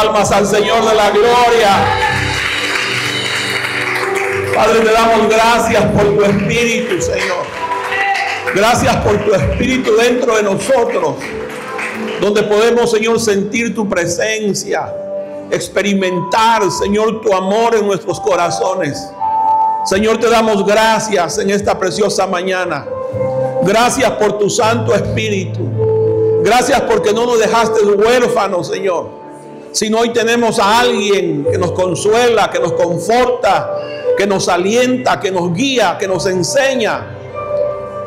palmas al Señor de la gloria. Padre, te damos gracias por tu Espíritu, Señor. Gracias por tu Espíritu dentro de nosotros, donde podemos, Señor, sentir tu presencia, experimentar, Señor, tu amor en nuestros corazones. Señor, te damos gracias en esta preciosa mañana. Gracias por tu Santo Espíritu. Gracias porque no nos dejaste huérfanos, Señor, sino hoy tenemos a alguien que nos consuela, que nos conforta, que nos alienta, que nos guía, que nos enseña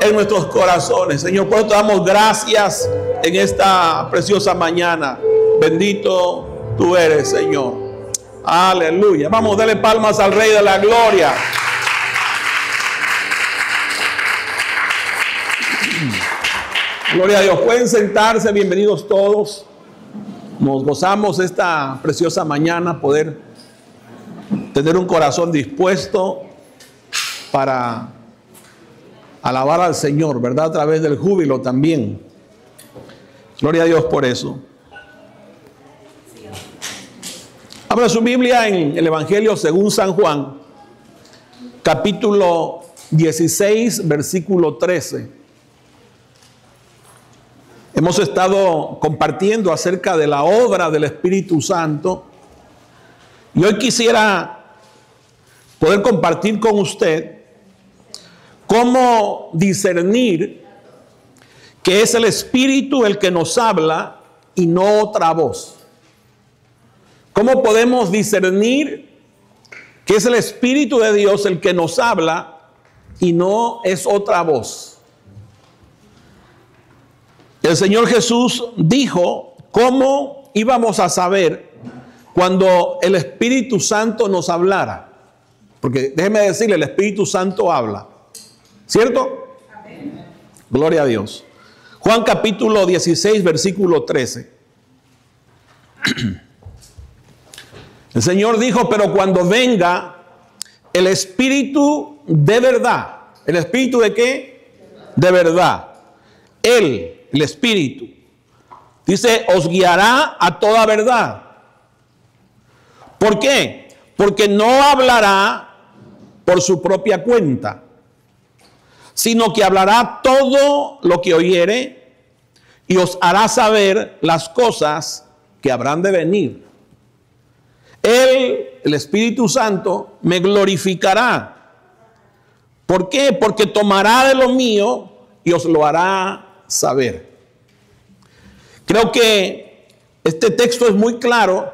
en nuestros corazones. Señor, por eso te damos gracias en esta preciosa mañana. Bendito tú eres, Señor. Aleluya. Vamos a darle palmas al Rey de la Gloria. Gloria a Dios. Pueden sentarse, bienvenidos todos. Nos gozamos esta preciosa mañana poder tener un corazón dispuesto para alabar al Señor, ¿verdad? A través del júbilo también. Gloria a Dios por eso. Abra su Biblia en el Evangelio según San Juan, capítulo 16, versículo 13. Hemos estado compartiendo acerca de la obra del Espíritu Santo y hoy quisiera poder compartir con usted cómo discernir que es el Espíritu el que nos habla y no otra voz. ¿Cómo podemos discernir que es el Espíritu de Dios el que nos habla y no es otra voz? El Señor Jesús dijo cómo íbamos a saber cuando el Espíritu Santo nos hablara. Porque déjeme decirle, el Espíritu Santo habla. ¿Cierto? Amén. Gloria a Dios. Juan capítulo 16, versículo 13. El Señor dijo, pero cuando venga el Espíritu de verdad. ¿El Espíritu de qué? De verdad. Él, el Espíritu, dice, os guiará a toda verdad. ¿Por qué? Porque no hablará por su propia cuenta, sino que hablará todo lo que oyere y os hará saber las cosas que habrán de venir. Él, el Espíritu Santo, me glorificará. ¿Por qué? Porque tomará de lo mío y os lo hará saber. Creo que este texto es muy claro,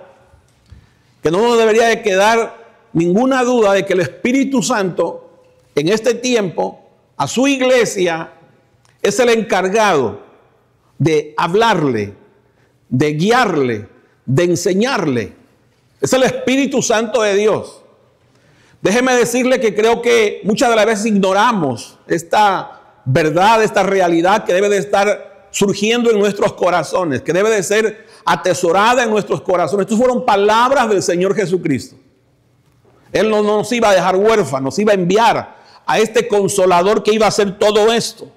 que no nos debería de quedar ninguna duda de que el Espíritu Santo en este tiempo a su iglesia es el encargado de hablarle, de guiarle, de enseñarle. Es el Espíritu Santo de Dios. Déjeme decirle que creo que muchas de las veces ignoramos esta verdad, esta realidad que debe de estar surgiendo en nuestros corazones, que debe de ser atesorada en nuestros corazones. Estas fueron palabras del Señor Jesucristo. Él no nos iba a dejar huérfanos, nos iba a enviar a este Consolador que iba a hacer todo esto.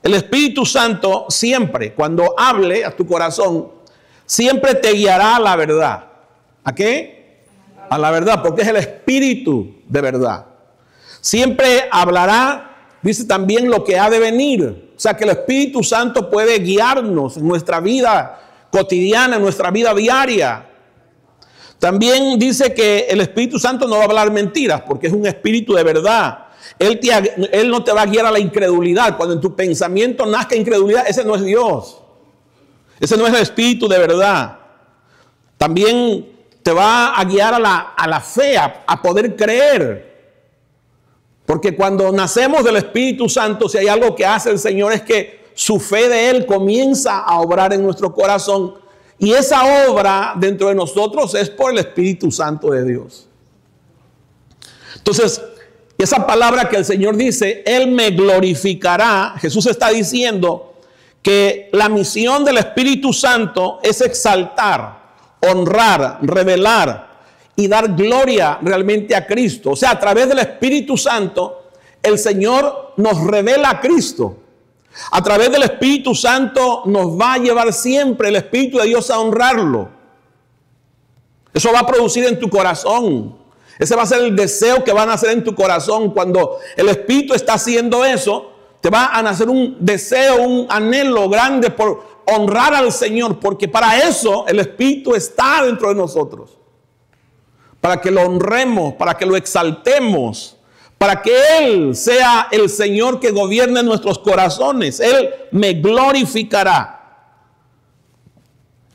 El Espíritu Santo siempre, cuando hable a tu corazón, siempre te guiará a la verdad. ¿A qué? A la verdad, porque es el Espíritu de verdad. Siempre hablará. Dice también lo que ha de venir. O sea que el Espíritu Santo puede guiarnos en nuestra vida cotidiana, en nuestra vida diaria. También dice que el Espíritu Santo no va a hablar mentiras porque es un espíritu de verdad. Él no te va a guiar a la incredulidad. Cuando en tu pensamiento nazca incredulidad, ese no es Dios. Ese no es el Espíritu de verdad. También te va a guiar a la fe, a poder creer. Porque cuando nacemos del Espíritu Santo, si hay algo que hace el Señor es que su fe de Él comienza a obrar en nuestro corazón. Y esa obra dentro de nosotros es por el Espíritu Santo de Dios. Entonces, esa palabra que el Señor dice, Él me glorificará. Jesús está diciendo que la misión del Espíritu Santo es exaltar, honrar, revelar y dar gloria realmente a Cristo. O sea, a través del Espíritu Santo, el Señor nos revela a Cristo. A través del Espíritu Santo nos va a llevar siempre el Espíritu de Dios a honrarlo. Eso va a producir en tu corazón. Ese va a ser el deseo que van a hacer en tu corazón. Cuando el Espíritu está haciendo eso, te va a nacer un deseo, un anhelo grande por honrar al Señor. Porque para eso el Espíritu está dentro de nosotros. Para que lo honremos, para que lo exaltemos. Para que Él sea el Señor que gobierne nuestros corazones. Él me glorificará.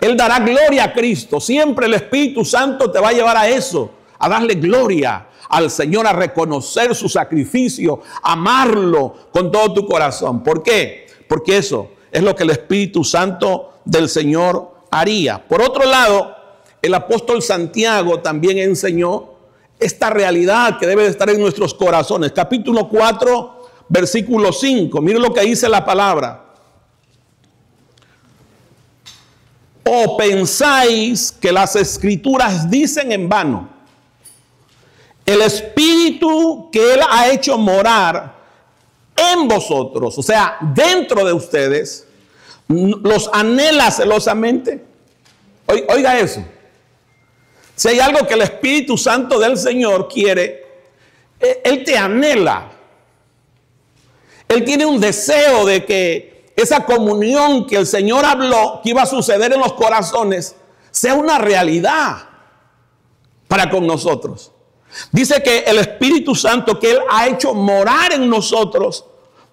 Él dará gloria a Cristo. Siempre el Espíritu Santo te va a llevar a eso. A darle gloria al Señor, a reconocer su sacrificio, amarlo con todo tu corazón. ¿Por qué? Porque eso es lo que el Espíritu Santo del Señor haría. Por otro lado, el apóstol Santiago también enseñó esta realidad que debe de estar en nuestros corazones. Capítulo 4, versículo 5. Miren lo que dice la palabra. ¿O pensáis que las Escrituras dicen en vano? El Espíritu que Él ha hecho morar en vosotros, o sea, dentro de ustedes, los anhela celosamente. Oiga eso. Si hay algo que el Espíritu Santo del Señor quiere, Él te anhela. Él tiene un deseo de que esa comunión que el Señor habló que iba a suceder en los corazones sea una realidad para con nosotros. Dice que el Espíritu Santo que Él ha hecho morar en nosotros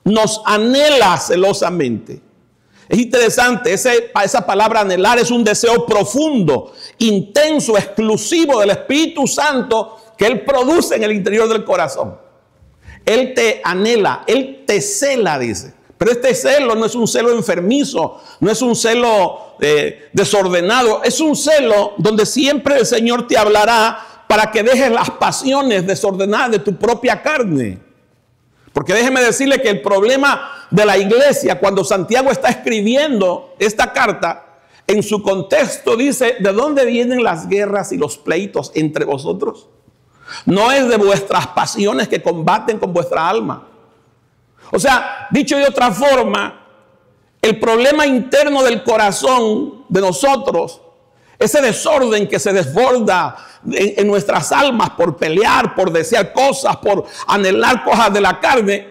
nos anhela celosamente. Es interesante, esa palabra anhelar es un deseo profundo, intenso, exclusivo del Espíritu Santo que Él produce en el interior del corazón. Él te anhela, Él te cela, dice. Pero este celo no es un celo enfermizo, no es un celo desordenado, es un celo donde siempre el Señor te hablará para que dejes las pasiones desordenadas de tu propia carne. Porque déjeme decirle que el problema de la iglesia, cuando Santiago está escribiendo esta carta, en su contexto dice, ¿de dónde vienen las guerras y los pleitos entre vosotros? No es de vuestras pasiones que combaten con vuestra alma. O sea, dicho de otra forma, el problema interno del corazón de nosotros, ese desorden que se desborda en nuestras almas por pelear, por desear cosas, por anhelar cosas de la carne,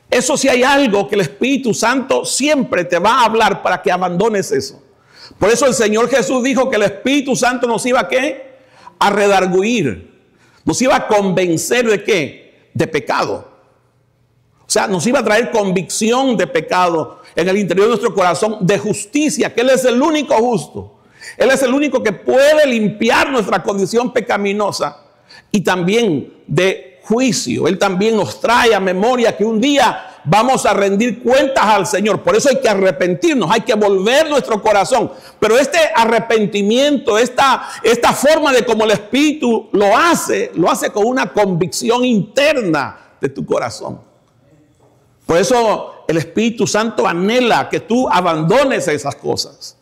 eso sí hay algo que el Espíritu Santo siempre te va a hablar para que abandones eso. Por eso el Señor Jesús dijo que el Espíritu Santo nos iba ¿qué? A redarguir, nos iba a convencer de ¿qué? De pecado. O sea, nos iba a traer convicción de pecado en el interior de nuestro corazón, de justicia, que Él es el único justo. Él es el único que puede limpiar nuestra condición pecaminosa y también de juicio. Él también nos trae a memoria que un día vamos a rendir cuentas al Señor. Por eso hay que arrepentirnos, hay que volver nuestro corazón. Pero este arrepentimiento, esta forma de como el Espíritu lo hace con una convicción interna de tu corazón. Por eso el Espíritu Santo anhela que tú abandones esas cosas.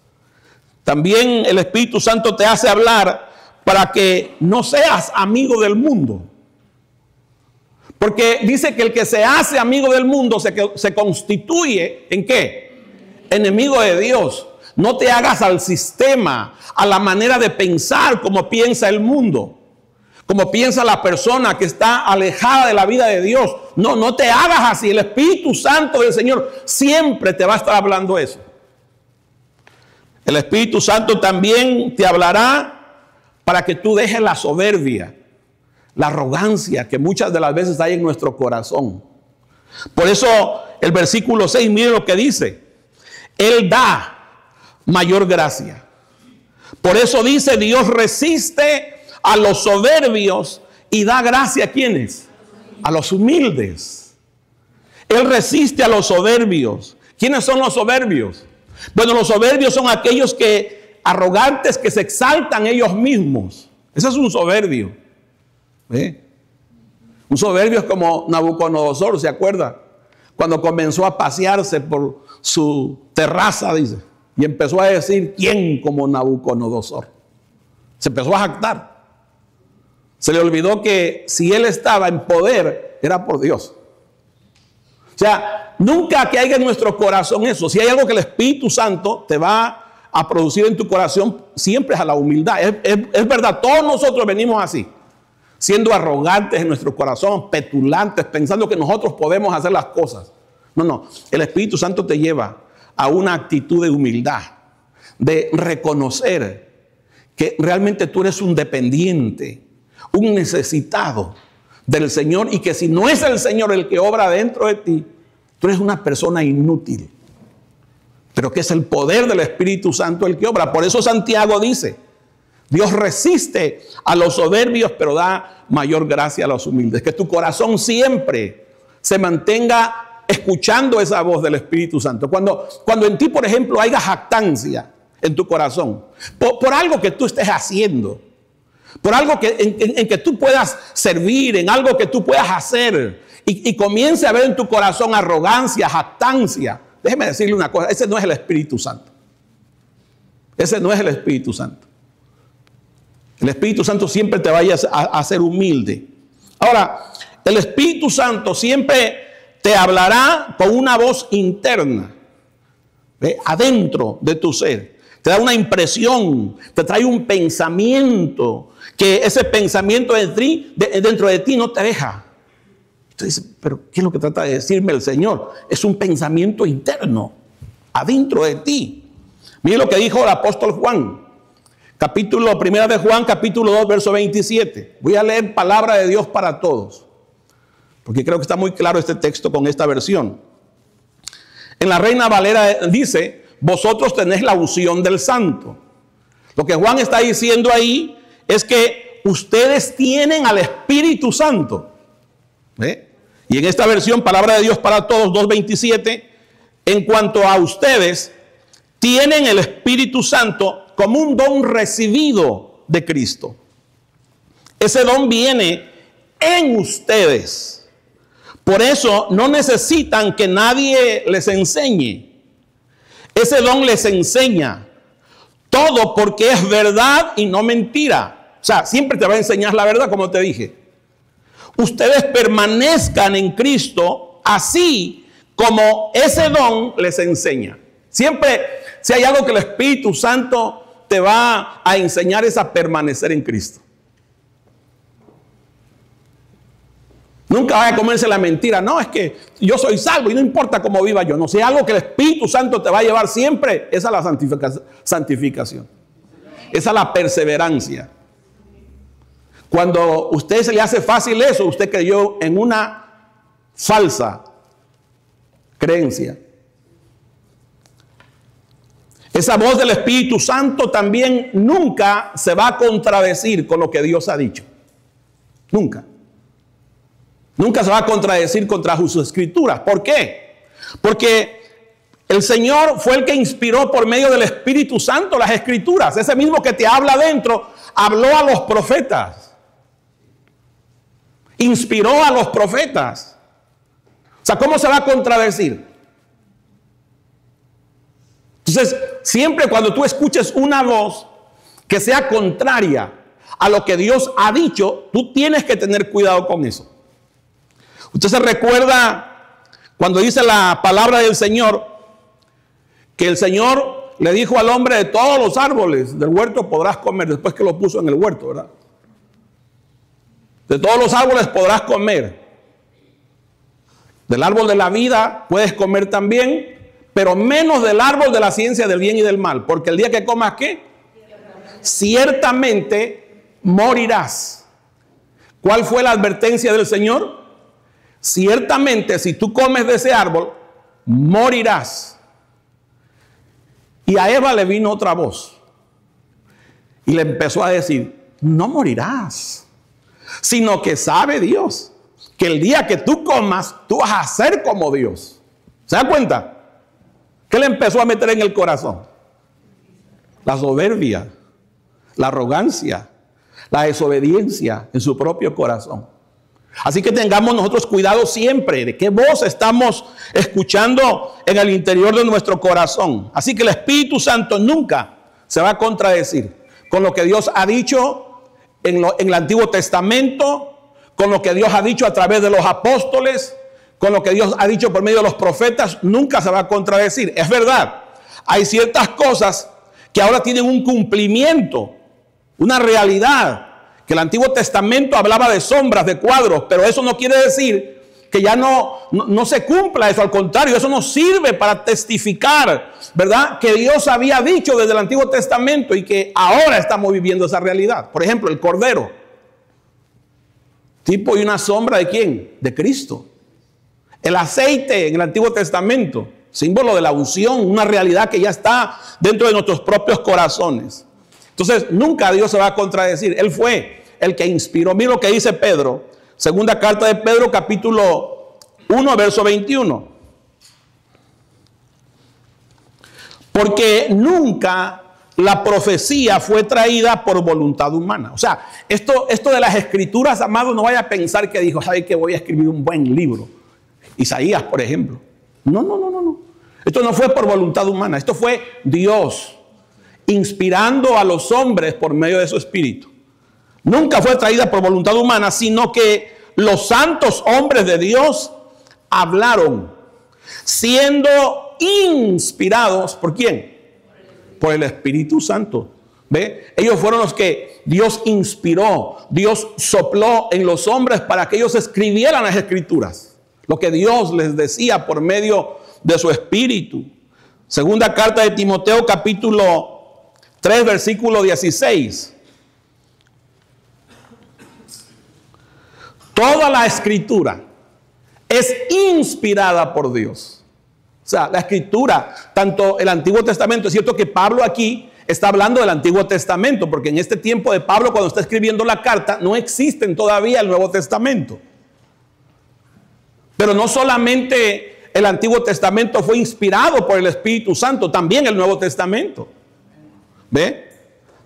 También el Espíritu Santo te hace hablar para que no seas amigo del mundo. Porque dice que el que se hace amigo del mundo se constituye ¿en qué? Enemigo de Dios. No te hagas al sistema, a la manera de pensar como piensa el mundo. Como piensa la persona que está alejada de la vida de Dios. No te hagas así. El Espíritu Santo del Señor siempre te va a estar hablando eso. El Espíritu Santo también te hablará para que tú dejes la soberbia, la arrogancia que muchas de las veces hay en nuestro corazón. Por eso el versículo 6, mire lo que dice. Él da mayor gracia. Por eso dice, Dios resiste a los soberbios y da gracia a ¿quiénes? A los humildes. Él resiste a los soberbios. ¿Quiénes son los soberbios? Bueno, los soberbios son aquellos arrogantes que se exaltan ellos mismos. Ese es un soberbio. Un soberbio es como Nabucodonosor, ¿se acuerda? Cuando comenzó a pasearse por su terraza, dice, y empezó a decir, ¿quién como Nabucodonosor? Se empezó a jactar. Se le olvidó que si él estaba en poder, era por Dios. O sea, nunca que haya en nuestro corazón eso. Si hay algo que el Espíritu Santo te va a producir en tu corazón siempre es a la humildad. Es verdad, todos nosotros venimos así, siendo arrogantes en nuestro corazón, petulantes, pensando que nosotros podemos hacer las cosas. No, el Espíritu Santo te lleva a una actitud de humildad, de reconocer que realmente tú eres un dependiente, un necesitado del Señor, y que si no es el Señor el que obra dentro de ti, tú eres una persona inútil, pero que es el poder del Espíritu Santo el que obra. Por eso Santiago dice: Dios resiste a los soberbios, pero da mayor gracia a los humildes. Que tu corazón siempre se mantenga escuchando esa voz del Espíritu Santo. Cuando en ti, por ejemplo, haya jactancia en tu corazón, por algo que tú estés haciendo, por algo en que tú puedas servir, en algo que tú puedas hacer, y comience a ver en tu corazón arrogancia, jactancia, déjeme decirle una cosa: ese no es el Espíritu Santo. Ese no es el Espíritu Santo. El Espíritu Santo siempre te vaya a hacer humilde. Ahora, el Espíritu Santo siempre te hablará con una voz interna, adentro de tu ser. Te da una impresión, te trae un pensamiento, que ese pensamiento dentro de ti no te deja. Entonces, ¿pero qué es lo que trata de decirme el Señor? Es un pensamiento interno, adentro de ti. Mire lo que dijo el apóstol Juan. Primera de Juan, capítulo 2, verso 27. Voy a leer palabra de Dios para todos, porque creo que está muy claro este texto con esta versión. En la Reina Valera dice: vosotros tenéis la unción del Santo. Lo que Juan está diciendo ahí es que ustedes tienen al Espíritu Santo. Y en esta versión, palabra de Dios para todos, 2:27, en cuanto a ustedes, tienen el Espíritu Santo como un don recibido de Cristo. Ese don viene en ustedes. Por eso no necesitan que nadie les enseñe. Ese don les enseña todo, porque es verdad y no mentira. O sea, siempre te va a enseñar la verdad, como te dije. Ustedes permanezcan en Cristo, así como ese don les enseña. Siempre, si hay algo que el Espíritu Santo te va a enseñar, es a permanecer en Cristo. Nunca vaya a comerse la mentira: no, es que yo soy salvo y no importa cómo viva yo. No, si hay algo que el Espíritu Santo te va a llevar siempre, es a la santificación. Es a la perseverancia. Cuando a usted se le hace fácil eso, usted creyó en una falsa creencia. Esa voz del Espíritu Santo también nunca se va a contradecir con lo que Dios ha dicho. Nunca. Nunca se va a contradecir contra sus escrituras. ¿Por qué? Porque el Señor fue el que inspiró por medio del Espíritu Santo las escrituras. Ese mismo que te habla adentro, habló a los profetas. Inspiró a los profetas. O sea, ¿cómo se va a contradecir? Entonces, siempre cuando tú escuches una voz que sea contraria a lo que Dios ha dicho, tú tienes que tener cuidado con eso. Usted se recuerda cuando dice la palabra del Señor, que el Señor le dijo al hombre: de todos los árboles del huerto podrás comer, después que lo puso en el huerto, ¿verdad? De todos los árboles podrás comer. Del árbol de la vida puedes comer también, pero menos del árbol de la ciencia del bien y del mal, porque el día que comas, ¿qué? Ciertamente morirás. ¿Cuál fue la advertencia del Señor? Ciertamente, si tú comes de ese árbol, morirás. Y a Eva le vino otra voz y le empezó a decir: no morirás, sino que sabe Dios que el día que tú comas, tú vas a ser como Dios. ¿Se da cuenta? ¿Qué le empezó a meter en el corazón? La soberbia, la arrogancia, la desobediencia en su propio corazón. Así que tengamos nosotros cuidado siempre de qué voz estamos escuchando en el interior de nuestro corazón. Así que el Espíritu Santo nunca se va a contradecir con lo que Dios ha dicho en el Antiguo Testamento, con lo que Dios ha dicho a través de los apóstoles, con lo que Dios ha dicho por medio de los profetas. Nunca se va a contradecir. Es verdad, hay ciertas cosas que ahora tienen un cumplimiento, una realidad, que el Antiguo Testamento hablaba de sombras, de cuadros, pero eso no quiere decir que ya no se cumpla eso. Al contrario, eso nos sirve para testificar, ¿verdad?, que Dios había dicho desde el Antiguo Testamento y que ahora estamos viviendo esa realidad. Por ejemplo, el Cordero, tipo y una sombra ¿de quién? De Cristo. El aceite en el Antiguo Testamento, símbolo de la unción, una realidad que ya está dentro de nuestros propios corazones. Entonces, nunca Dios se va a contradecir. Él fue el que inspiró. Mira lo que dice Pedro, segunda carta de Pedro, capítulo 1, verso 21. Porque nunca la profecía fue traída por voluntad humana. O sea, esto de las escrituras, amados, no vaya a pensar que dijo, ¿sabe que voy a escribir un buen libro? Isaías, por ejemplo. No. Esto no fue por voluntad humana. Esto fue Dios inspirando a los hombres por medio de su espíritu. Nunca fue traída por voluntad humana, sino que los santos hombres de Dios hablaron, siendo inspirados, ¿por quién? Por el Espíritu Santo. ¿Ve? Ellos fueron los que Dios inspiró, Dios sopló en los hombres para que ellos escribieran las escrituras, lo que Dios les decía por medio de su Espíritu. Segunda carta de Timoteo, capítulo 3, versículo 16. Toda la escritura es inspirada por Dios. O sea, la escritura, tanto el Antiguo Testamento, es cierto que Pablo aquí está hablando del Antiguo Testamento, porque en este tiempo de Pablo, cuando está escribiendo la carta, no existen todavía el Nuevo Testamento. Pero no solamente el Antiguo Testamento fue inspirado por el Espíritu Santo, también el Nuevo Testamento. ¿Ve?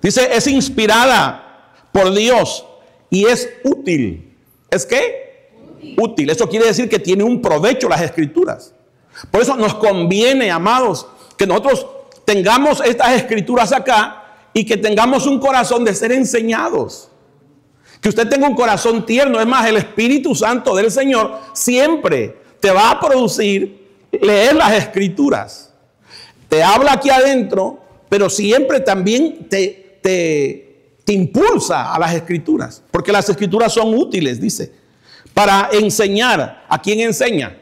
Dice, es inspirada por Dios y es útil. ¿Es qué? Útil. Eso quiere decir que tiene un provecho las escrituras. Por eso nos conviene, amados, que nosotros tengamos estas escrituras acá y que tengamos un corazón de ser enseñados. Que usted tenga un corazón tierno. Es más, el Espíritu Santo del Señor siempre te va a producir leer las escrituras. Te habla aquí adentro, pero siempre también te impulsa a las escrituras. Porque las escrituras son útiles, dice, para enseñar. ¿A quién enseña?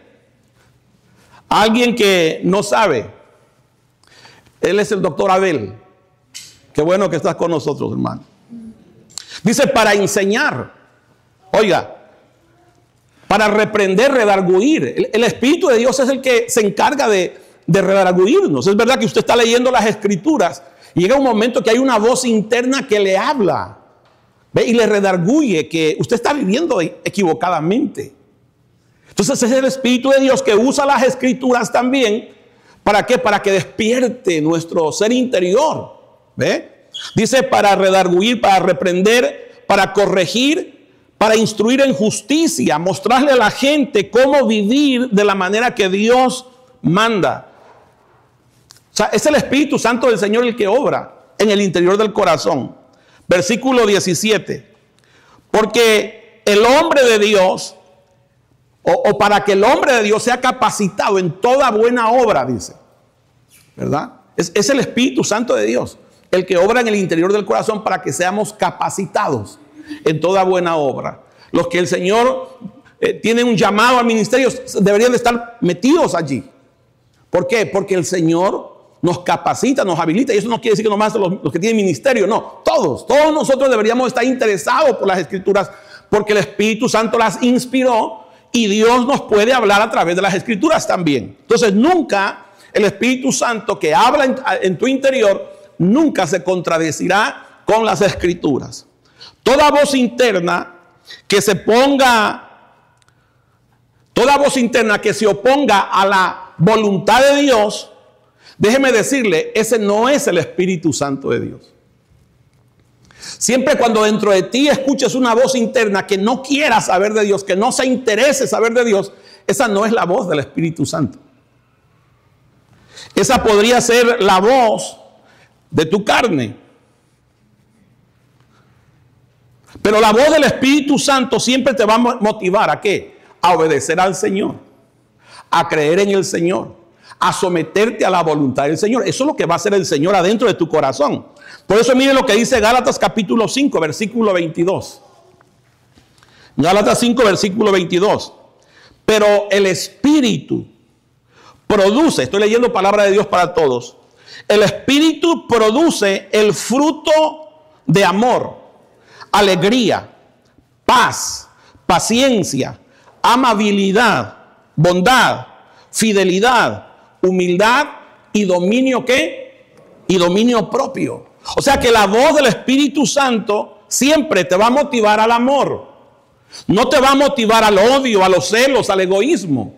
A alguien que no sabe. Él es el doctor Abel. Qué bueno que estás con nosotros, hermano. Dice, para enseñar. Oiga, para reprender, redarguir. El Espíritu de Dios es el que se encarga de redarguirnos. Es verdad que usted está leyendo las escrituras y llega un momento que hay una voz interna que le habla, ¿ve? Y le redarguye que usted está viviendo equivocadamente. Entonces es el Espíritu de Dios que usa las escrituras también. ¿Para qué? Para que despierte nuestro ser interior. ¿Ve? Dice para redarguir, para reprender, para corregir, para instruir en justicia, mostrarle a la gente cómo vivir de la manera que Dios manda. O sea, es el Espíritu Santo del Señor el que obra en el interior del corazón. Versículo 17. Porque el hombre de Dios, o para que el hombre de Dios sea capacitado en toda buena obra, dice, ¿verdad? Es el Espíritu Santo de Dios el que obra en el interior del corazón para que seamos capacitados en toda buena obra. Los que el Señor tiene un llamado al ministerio deberían de estar metidos allí. ¿Por qué? Porque el Señor nos capacita, nos habilita. Y eso no quiere decir que nomás los que tienen ministerio. No, todos nosotros deberíamos estar interesados por las escrituras, porque el Espíritu Santo las inspiró y Dios nos puede hablar a través de las escrituras también. Entonces nunca el Espíritu Santo que habla en tu interior nunca se contradecirá con las escrituras. Toda voz interna que se oponga a la voluntad de Dios, déjeme decirle, ese no es el Espíritu Santo de Dios. Siempre cuando dentro de ti escuches una voz interna que no quiera saber de Dios, que no se interese saber de Dios, esa no es la voz del Espíritu Santo. Esa podría ser la voz de tu carne. Pero la voz del Espíritu Santo siempre te va a motivar ¿a qué? A obedecer al Señor, a creer en el Señor, a someterte a la voluntad del Señor. Eso es lo que va a hacer el Señor adentro de tu corazón. Por eso mire lo que dice Gálatas capítulo 5, versículo 22. Gálatas 5, versículo 22. Pero el Espíritu produce, estoy leyendo palabra de Dios para todos. El Espíritu produce el fruto de amor, alegría, paz, paciencia, amabilidad, bondad, fidelidad, humildad y dominio ¿qué? Y dominio propio. O sea que la voz del Espíritu Santo siempre te va a motivar al amor. No te va a motivar al odio, a los celos, al egoísmo.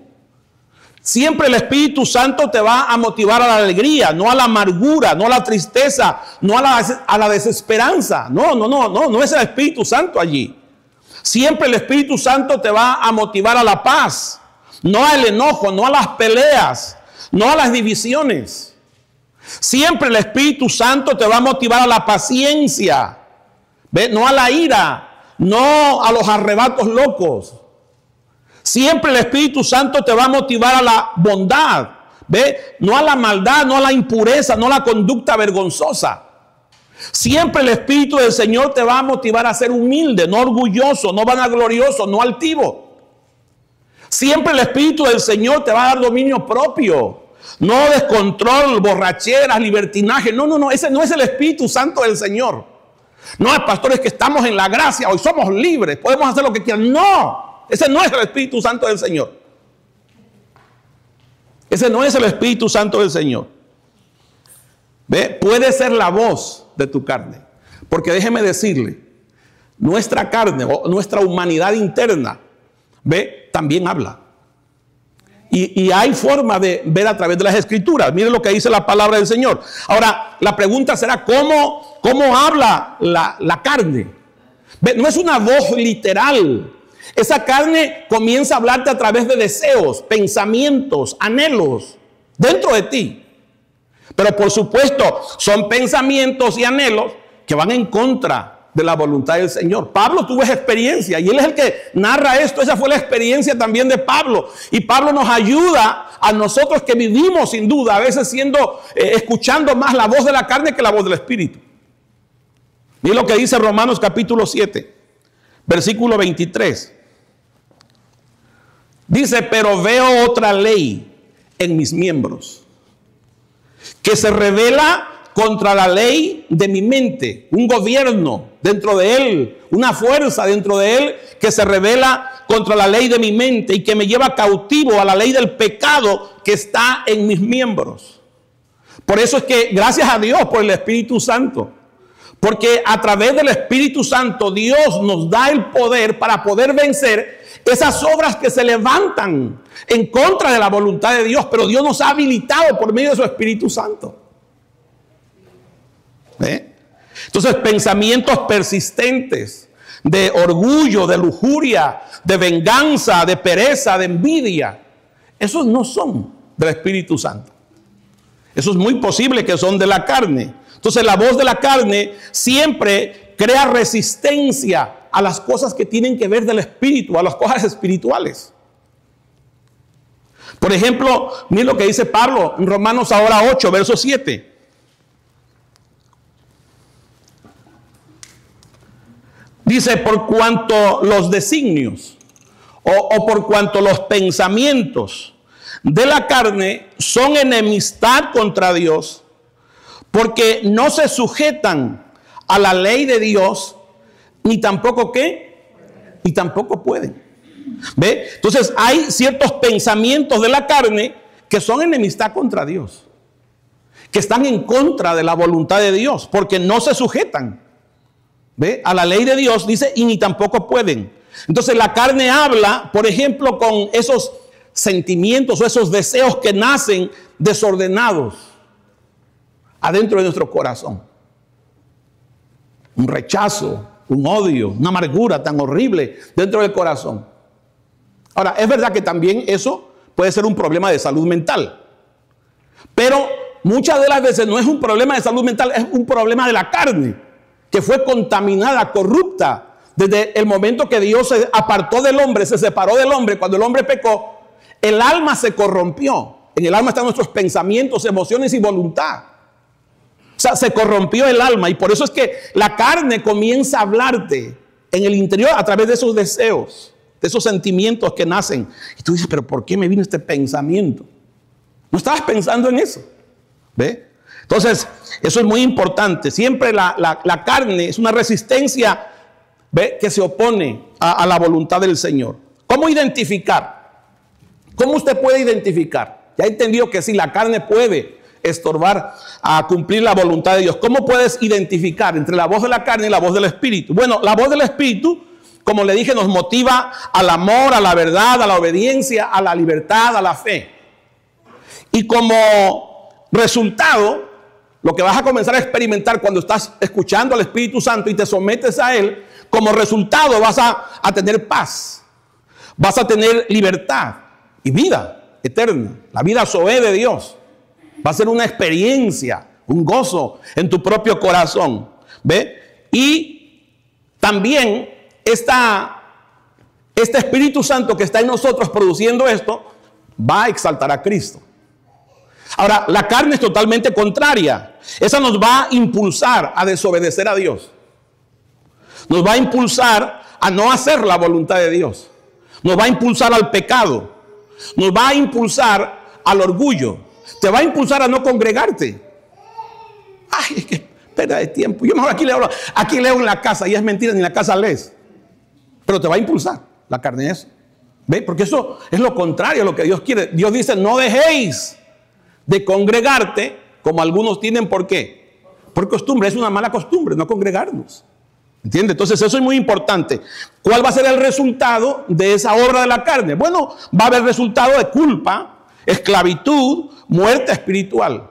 Siempre el Espíritu Santo te va a motivar a la alegría, no a la amargura, no a la tristeza, no a la desesperanza. No es el Espíritu Santo allí. Siempre el Espíritu Santo te va a motivar a la paz, no al enojo, no a las peleas, no a las divisiones. Siempre el Espíritu Santo te va a motivar a la paciencia, ¿ve? No a la ira, no a los arrebatos locos. Siempre el Espíritu Santo te va a motivar a la bondad, ¿ve? No a la maldad, no a la impureza, no a la conducta vergonzosa. Siempre el Espíritu del Señor te va a motivar a ser humilde, no orgulloso, no vanaglorioso, no altivo. Siempre el Espíritu del Señor te va a dar dominio propio, no descontrol, borracheras, libertinaje. No, ese no es el Espíritu Santo del Señor. No es, pastores, que estamos en la gracia, hoy somos libres, podemos hacer lo que quieran. No, ese no es el Espíritu Santo del Señor. Ese no es el Espíritu Santo del Señor. ¿Ve? Puede ser la voz de tu carne. Porque déjeme decirle, nuestra carne o nuestra humanidad interna, ¿ve? También habla. Y hay forma de ver a través de las Escrituras. Mire lo que dice la palabra del Señor. Ahora, la pregunta será, ¿cómo habla la carne? ¿Ve? No es una voz literal. Esa carne comienza a hablarte a través de deseos, pensamientos, anhelos dentro de ti. Pero por supuesto, son pensamientos y anhelos que van en contra de la voluntad del Señor. Pablo tuvo esa experiencia y él es el que narra esto. Esa fue la experiencia también de Pablo. Y Pablo nos ayuda a nosotros que vivimos sin duda, a veces escuchando más la voz de la carne que la voz del Espíritu. Mira lo que dice Romanos capítulo 7, versículo 23. Dice, pero veo otra ley en mis miembros, que se revela contra la ley de mi mente, un gobierno dentro de él, una fuerza dentro de él que se revela contra la ley de mi mente y que me lleva cautivo a la ley del pecado que está en mis miembros. Por eso es que gracias a Dios por el Espíritu Santo, porque a través del Espíritu Santo Dios nos da el poder para poder vencer esas obras que se levantan en contra de la voluntad de Dios, pero Dios nos ha habilitado por medio de su Espíritu Santo. ¿Ve? Entonces, pensamientos persistentes de orgullo, de lujuria, de venganza, de pereza, de envidia, esos no son del Espíritu Santo. Eso es muy posible que son de la carne. Entonces, la voz de la carne siempre crea resistencia a las cosas que tienen que ver del Espíritu, a las cosas espirituales. Por ejemplo, miren lo que dice Pablo en Romanos ahora 8, verso 7. Dice, por cuanto los designios o por cuanto los pensamientos de la carne son enemistad contra Dios, porque no se sujetan a la ley de Dios, ni tampoco ¿qué? Ni tampoco pueden. ¿Ve? Entonces hay ciertos pensamientos de la carne que son enemistad contra Dios, que están en contra de la voluntad de Dios, porque no se sujetan, ¿ve? A la ley de Dios, dice, y ni tampoco pueden. Entonces la carne habla, por ejemplo, con esos sentimientos o esos deseos que nacen desordenados adentro de nuestro corazón. Un rechazo, un odio, una amargura tan horrible dentro del corazón. Ahora, es verdad que también eso puede ser un problema de salud mental. Pero muchas de las veces no es un problema de salud mental, es un problema de la carne, que fue contaminada, corrupta, desde el momento que Dios se apartó del hombre, se separó del hombre. Cuando el hombre pecó, el alma se corrompió, En el alma están nuestros pensamientos, emociones y voluntad. O sea, se corrompió el alma y por eso es que la carne comienza a hablarte en el interior a través de esos deseos, de esos sentimientos que nacen. Y tú dices, pero ¿por qué me vino este pensamiento? No estabas pensando en eso. ¿Ve? Entonces, eso es muy importante. Siempre la carne es una resistencia, ¿ve?, que se opone a la voluntad del Señor. ¿Cómo identificar? ¿Cómo usted puede identificar? Ya entendió que sí, la carne puede estorbar a cumplir la voluntad de Dios. ¿Cómo puedes identificar entre la voz de la carne y la voz del Espíritu? Bueno, la voz del Espíritu, como le dije, nos motiva al amor, a la verdad, a la obediencia, a la libertad, a la fe. Y como resultado, lo que vas a comenzar a experimentar cuando estás escuchando al Espíritu Santo y te sometes a Él, como resultado vas a tener paz, vas a tener libertad y vida eterna, la vida zoe de Dios. Va a ser una experiencia, un gozo en tu propio corazón. ¿Ve? Y también este Espíritu Santo que está en nosotros produciendo esto, va a exaltar a Cristo. Ahora, la carne es totalmente contraria. Esa nos va a impulsar a desobedecer a Dios. Nos va a impulsar a no hacer la voluntad de Dios. Nos va a impulsar al pecado. Nos va a impulsar al orgullo. Te va a impulsar a no congregarte. Ay, es que pérdida de tiempo. Yo mejor aquí leo en la casa, y es mentira, ni en la casa lees. Pero te va a impulsar la carne eso. ¿Ve? Porque eso es lo contrario a lo que Dios quiere. Dios dice, no dejéis de congregarte como algunos tienen. ¿Por qué? Por costumbre. Es una mala costumbre no congregarnos. ¿Entiende? Entonces eso es muy importante. ¿Cuál va a ser el resultado de esa obra de la carne? Bueno, va a haber resultado de culpa, esclavitud, muerte espiritual.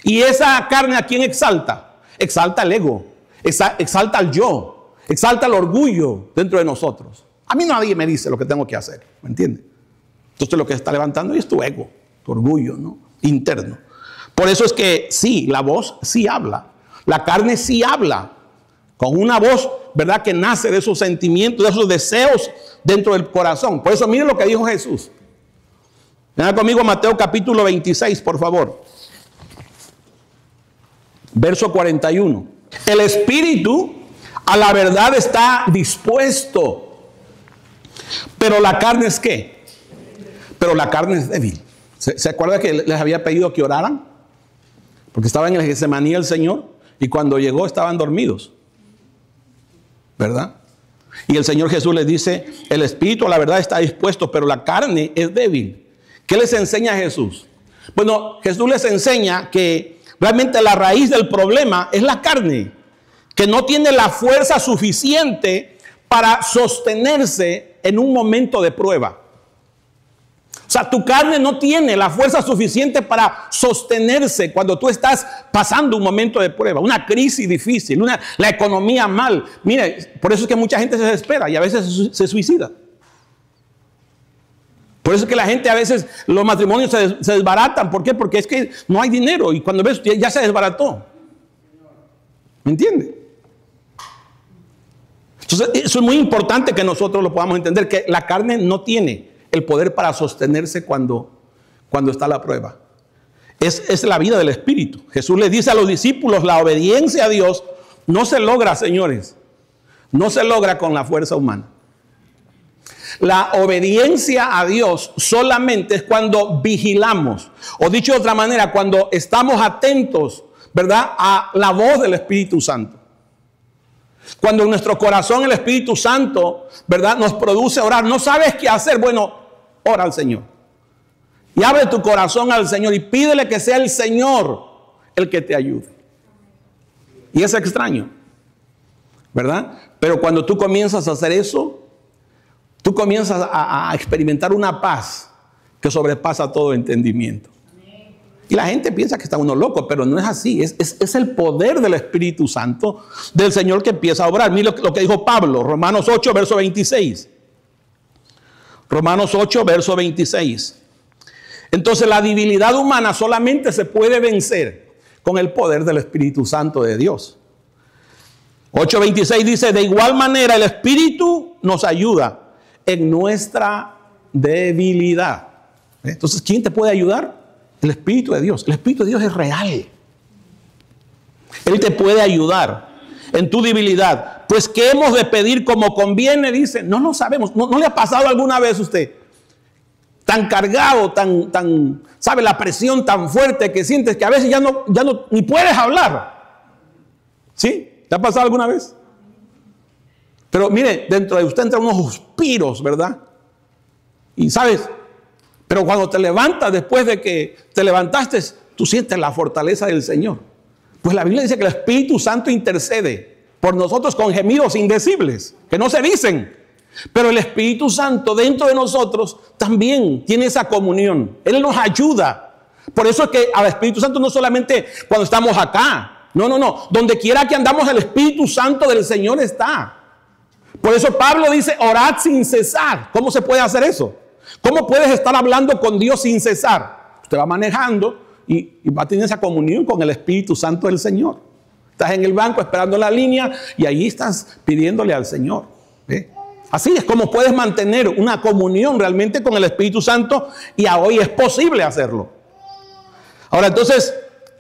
Y esa carne, ¿a quién exalta? Exalta el ego, exalta al yo, exalta el orgullo dentro de nosotros. A mí nadie me dice lo que tengo que hacer, ¿me entiende? Entonces lo que está levantando es tu ego, tu orgullo, ¿no?, interno. Por eso es que sí, la voz sí habla, la carne sí habla, con una voz, ¿verdad?, que nace de esos sentimientos, de esos deseos dentro del corazón. Por eso miren lo que dijo Jesús. Venga conmigo a Mateo capítulo 26, por favor. Verso 41. El espíritu a la verdad está dispuesto, pero la carne es ¿qué? Pero la carne es débil. ¿Se acuerda que les había pedido que oraran? Porque estaba en el Getsemaní el Señor y cuando llegó estaban dormidos, ¿verdad? Y el Señor Jesús les dice, el espíritu a la verdad está dispuesto, pero la carne es débil. ¿Qué les enseña Jesús? Bueno, Jesús les enseña que realmente la raíz del problema es la carne, que no tiene la fuerza suficiente para sostenerse en un momento de prueba. O sea, tu carne no tiene la fuerza suficiente para sostenerse cuando tú estás pasando un momento de prueba, una crisis difícil, la economía mal. Mire, por eso es que mucha gente se desespera y a veces se suicida. Por eso es que la gente a veces, los matrimonios se desbaratan. ¿Por qué? Porque es que no hay dinero y cuando ves ya se desbarató. ¿Me entiende? Entonces, eso es muy importante que nosotros lo podamos entender, que la carne no tiene el poder para sostenerse cuando está la prueba. Es la vida del Espíritu. Jesús les dice a los discípulos, la obediencia a Dios no se logra, señores, no se logra con la fuerza humana. La obediencia a Dios solamente es cuando vigilamos, o dicho de otra manera, cuando estamos atentos, ¿verdad?, a la voz del Espíritu Santo. Cuando en nuestro corazón el Espíritu Santo, ¿verdad?, nos produce orar. No sabes qué hacer. Bueno, ora al Señor. Y abre tu corazón al Señor y pídele que sea el Señor el que te ayude. Y es extraño, ¿verdad? Pero cuando tú comienzas a hacer eso, tú comienzas a experimentar una paz que sobrepasa todo entendimiento. Y la gente piensa que está uno loco, pero no es así. Es el poder del Espíritu Santo del Señor que empieza a obrar. Mira lo que dijo Pablo, Romanos 8, verso 26. Romanos 8, verso 26. Entonces la debilidad humana solamente se puede vencer con el poder del Espíritu Santo de Dios. 8:26 dice, de igual manera el Espíritu nos ayuda en nuestra debilidad. Entonces, ¿quién te puede ayudar? El Espíritu de Dios. El Espíritu de Dios es real. Él te puede ayudar en tu debilidad. Pues ¿qué hemos de pedir como conviene? Dice, no lo sabemos. ¿No le ha pasado alguna vez a usted? Tan cargado, sabe, la presión tan fuerte que sientes que a veces ya no ni puedes hablar. ¿Sí? ¿Te ha pasado alguna vez? Pero mire, dentro de usted entran unos suspiros, ¿verdad? Y sabes, pero cuando te levantas, después de que te levantaste, tú sientes la fortaleza del Señor. Pues la Biblia dice que el Espíritu Santo intercede por nosotros con gemidos indecibles, que no se dicen. Pero el Espíritu Santo dentro de nosotros también tiene esa comunión. Él nos ayuda. Por eso es que al Espíritu Santo no solamente cuando estamos acá. No. Donde quiera que andamos, el Espíritu Santo del Señor está. Por eso Pablo dice, orad sin cesar. ¿Cómo se puede hacer eso? ¿Cómo puedes estar hablando con Dios sin cesar? Usted va manejando y va a tener esa comunión con el Espíritu Santo del Señor. Estás en el banco esperando la línea y ahí estás pidiéndole al Señor. ¿Ve? Así es como puedes mantener una comunión realmente con el Espíritu Santo, y hoy es posible hacerlo. Ahora entonces,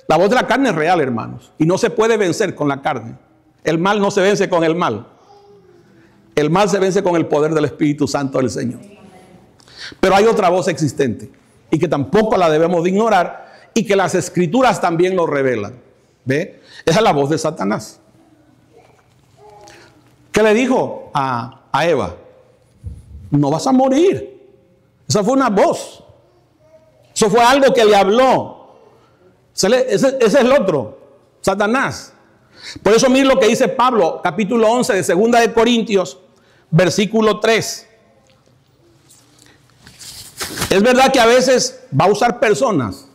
la voz de la carne es real, hermanos, y no se puede vencer con la carne. El mal no se vence con el mal. El mal se vence con el poder del Espíritu Santo del Señor. Pero hay otra voz existente y que tampoco la debemos de ignorar, y que las Escrituras también lo revelan. ¿Ve? Esa es la voz de Satanás. ¿Qué le dijo a Eva? No vas a morir. Esa fue una voz. Eso fue algo que le habló. Ese es el otro, Satanás. Por eso mire lo que dice Pablo, capítulo 11 de 2 de Corintios, versículo 3. Es verdad que a veces va a usar personas,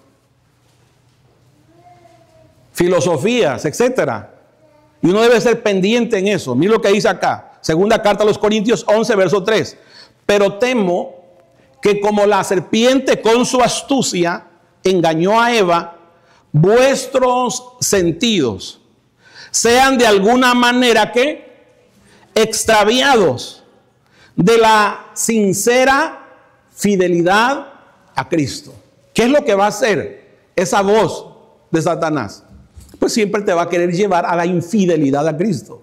filosofías, etcétera, y uno debe ser pendiente en eso. Mira lo que dice acá, segunda carta a los Corintios 11, verso 3. Pero temo que como la serpiente con su astucia engañó a Eva, vuestros sentidos sean de alguna manera que extraviados de la sincera fidelidad a Cristo. ¿Qué es lo que va a hacer esa voz de Satanás? Pues siempre te va a querer llevar a la infidelidad a Cristo,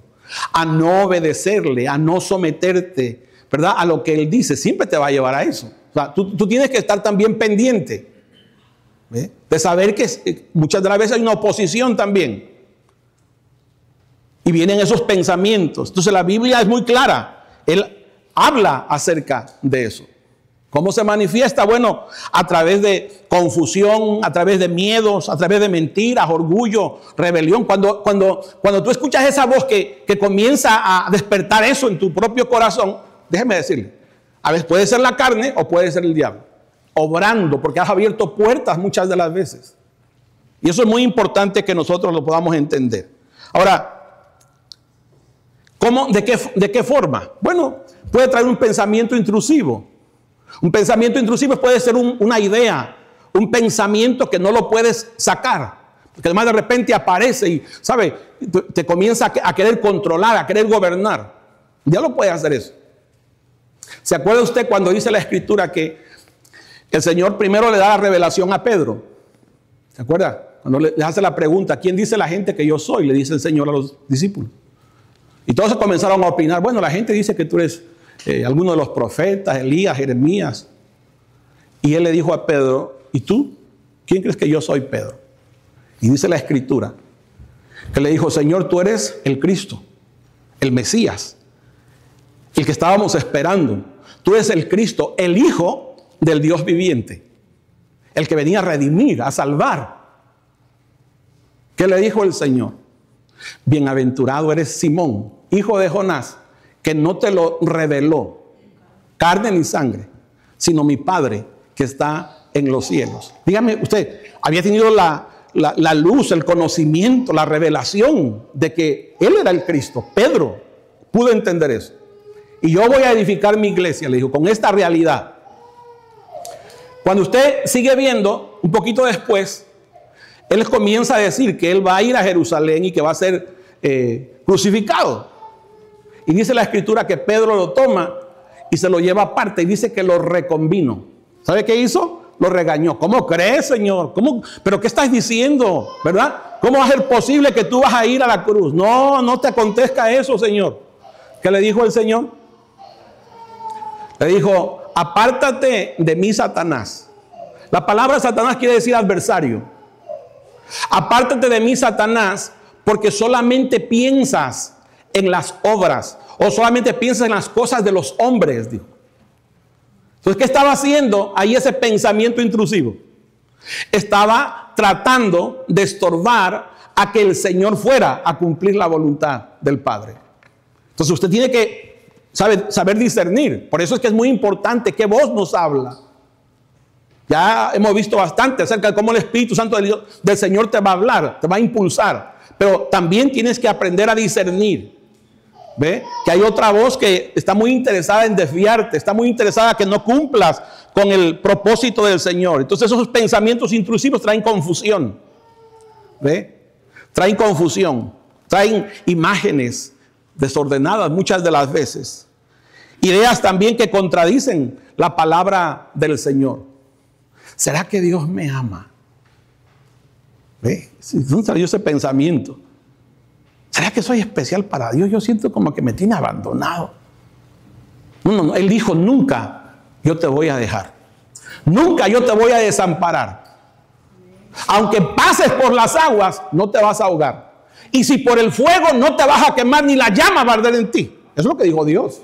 a no obedecerle, a no someterte, ¿verdad?, a lo que Él dice. Siempre te va a llevar a eso. O sea, tú tienes que estar también pendiente, ¿ve?, de saber que muchas de las veces hay una oposición también. Y vienen esos pensamientos. Entonces la Biblia es muy clara. Él habla acerca de eso. ¿Cómo se manifiesta? Bueno, a través de confusión, a través de miedos, a través de mentiras, orgullo, rebelión. Cuando tú escuchas esa voz que comienza a despertar eso en tu propio corazón, déjeme decirle, a veces puede ser la carne o puede ser el diablo, obrando, porque has abierto puertas muchas de las veces. Y eso es muy importante que nosotros lo podamos entender. Ahora, ¿cómo? ¿De qué forma? Bueno, puede traer un pensamiento intrusivo. Un pensamiento intrusivo puede ser una idea, un pensamiento que no lo puedes sacar, porque además de repente aparece y, ¿sabe?, te comienza a querer controlar, a querer gobernar. Ya lo puede hacer eso. ¿Se acuerda usted cuando dice la Escritura que el Señor primero le da la revelación a Pedro? ¿Se acuerda? Cuando le hace la pregunta, ¿quién dice la gente que yo soy?, le dice el Señor a los discípulos. Y todos comenzaron a opinar. Bueno, la gente dice que tú eres alguno de los profetas, Elías, Jeremías. Y él le dijo a Pedro, ¿y tú? ¿Quién crees que yo soy, Pedro? Y dice la Escritura que le dijo, Señor, tú eres el Cristo, el Mesías, el que estábamos esperando. Tú eres el Cristo, el Hijo del Dios viviente, el que venía a redimir, a salvar. ¿Qué le dijo el Señor? Bienaventurado eres Simón, hijo de Jonás, que no te lo reveló carne ni sangre, sino mi Padre que está en los cielos. Dígame usted, había tenido la luz, el conocimiento, la revelación de que Él era el Cristo. Pedro pudo entender eso. Y yo voy a edificar mi iglesia, le dijo, con esta realidad. Cuando usted sigue viendo, un poquito después, Él comienza a decir que Él va a ir a Jerusalén y que va a ser crucificado. Y dice la Escritura que Pedro lo toma y se lo lleva aparte y dice que lo reconvino. ¿Sabe qué hizo? lo regañó. ¿Cómo crees, Señor? ¿Cómo? ¿Pero qué estás diciendo? ¿Verdad? ¿Cómo va a ser posible que tú vas a ir a la cruz? No, no te acontezca eso, Señor. ¿Qué le dijo el Señor? Le dijo, apártate de mí, Satanás. La palabra Satanás quiere decir adversario. Apártate de mí, Satanás, porque solamente piensas en las obras o solamente piensas en las cosas de los hombres, dijo. Entonces, ¿qué estaba haciendo ahí ese pensamiento intrusivo? Estaba tratando de estorbar a que el Señor fuera a cumplir la voluntad del Padre. Entonces, usted tiene que saber discernir. Por eso es que es muy importante qué voz nos habla. Ya hemos visto bastante acerca de cómo el Espíritu Santo del Señor te va a hablar, te va a impulsar. Pero también tienes que aprender a discernir. ¿Ve? Que hay otra voz que está muy interesada en desviarte, está muy interesada que no cumplas con el propósito del Señor. Entonces esos pensamientos intrusivos traen confusión. ¿Ve? Traen confusión, traen imágenes desordenadas muchas de las veces. Ideas también que contradicen la palabra del Señor. ¿Será que Dios me ama? ¿Ve? ¿Dónde salió ese pensamiento? ¿Será que soy especial para Dios? Yo siento como que me tiene abandonado. No. Él dijo, nunca yo te voy a dejar. Nunca yo te voy a desamparar. Aunque pases por las aguas, no te vas a ahogar. Y si por el fuego no te vas a quemar, ni la llama va a arder en ti. Eso es lo que dijo Dios.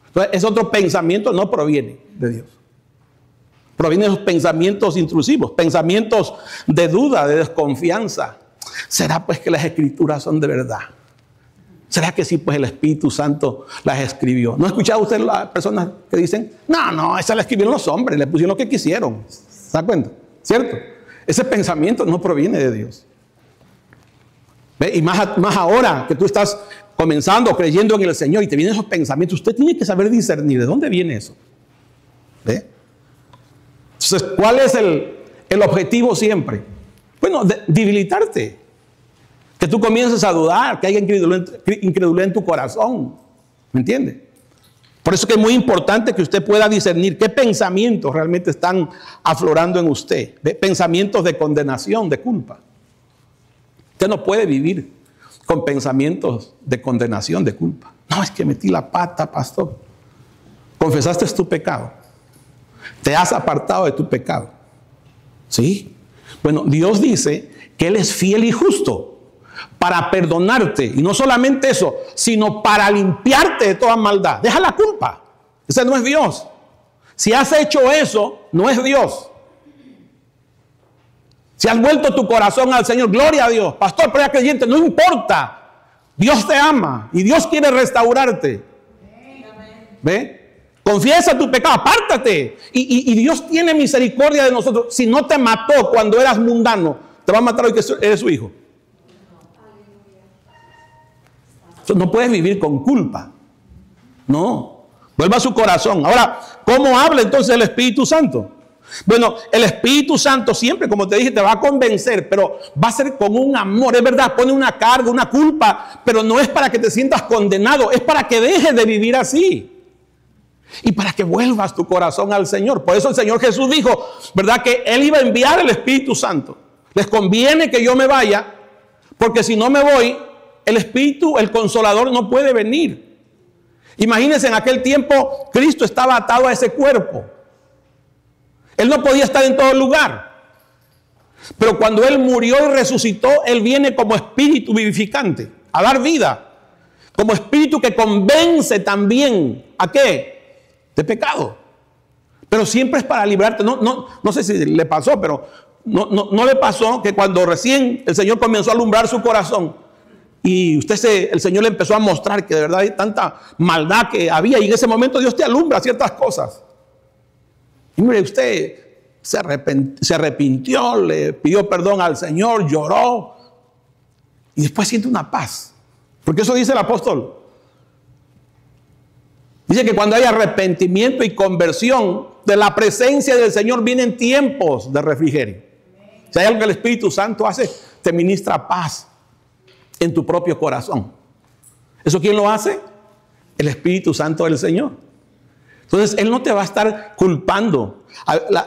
Entonces, ese otro pensamiento no proviene de Dios. Provienen de esos pensamientos intrusivos, pensamientos de duda, de desconfianza. ¿Será pues que las escrituras son de verdad? ¿Será que sí, pues el Espíritu Santo las escribió? ¿No ha escuchado usted las personas que dicen, no, esa la escribieron los hombres, le pusieron lo que quisieron? ¿Se da cuenta? ¿Cierto? Ese pensamiento no proviene de Dios. ¿Ve? Y más ahora que tú estás comenzando creyendo en el Señor y te vienen esos pensamientos, usted tiene que saber discernir de dónde viene eso. ¿Ve? Entonces, ¿cuál es el objetivo siempre? Bueno, debilitarte. Que tú comiences a dudar, que haya incredulidad en tu corazón. ¿Me entiende? Por eso que es muy importante que usted pueda discernir qué pensamientos realmente están aflorando en usted. ¿Ve? Pensamientos de condenación, de culpa. Usted no puede vivir con pensamientos de condenación, de culpa. No, es que metí la pata, pastor. Confesaste tu pecado. Te has apartado de tu pecado. ¿Sí? Bueno, Dios dice que Él es fiel y justo para perdonarte. Y no solamente eso, sino para limpiarte de toda maldad. Deja la culpa. Ese no es Dios. Si has hecho eso, no es Dios. Si has vuelto tu corazón al Señor, gloria a Dios. Pastor, pero ya creyente, no importa. Dios te ama y Dios quiere restaurarte. ¿Ve? Confiesa tu pecado, apártate. Y Dios tiene misericordia de nosotros. Si no te mató cuando eras mundano, te va a matar hoy que eres su hijo. Entonces, no puedes vivir con culpa. No. Vuelva a su corazón. Ahora, ¿cómo habla entonces el Espíritu Santo? Bueno, el Espíritu Santo siempre, como te dije, te va a convencer, pero va a ser con un amor. Es verdad, pone una carga, una culpa, pero no es para que te sientas condenado, es para que dejes de vivir así. Y para que vuelvas tu corazón al Señor. Por eso el Señor Jesús dijo, ¿verdad? Que Él iba a enviar el Espíritu Santo. Les conviene que yo me vaya, porque si no me voy, el Espíritu, el Consolador, no puede venir. Imagínense, en aquel tiempo Cristo estaba atado a ese cuerpo. Él no podía estar en todo lugar. Pero cuando Él murió y resucitó, Él viene como Espíritu vivificante, a dar vida. Como Espíritu que convence también, ¿a qué? De pecado. Pero siempre es para librarte. No sé si le pasó, pero no le pasó que cuando recién el Señor comenzó a alumbrar su corazón y el Señor le empezó a mostrar que de verdad hay tanta maldad que había, y en ese momento Dios te alumbra ciertas cosas. Y mire, usted se arrepintió, le pidió perdón al Señor, lloró y después siente una paz. Porque eso dice el apóstol. Dice que cuando hay arrepentimiento y conversión, de la presencia del Señor vienen tiempos de refrigerio. Si hay algo que el Espíritu Santo hace, te ministra paz en tu propio corazón. ¿Eso quién lo hace? El Espíritu Santo del Señor. Entonces, Él no te va a estar culpando.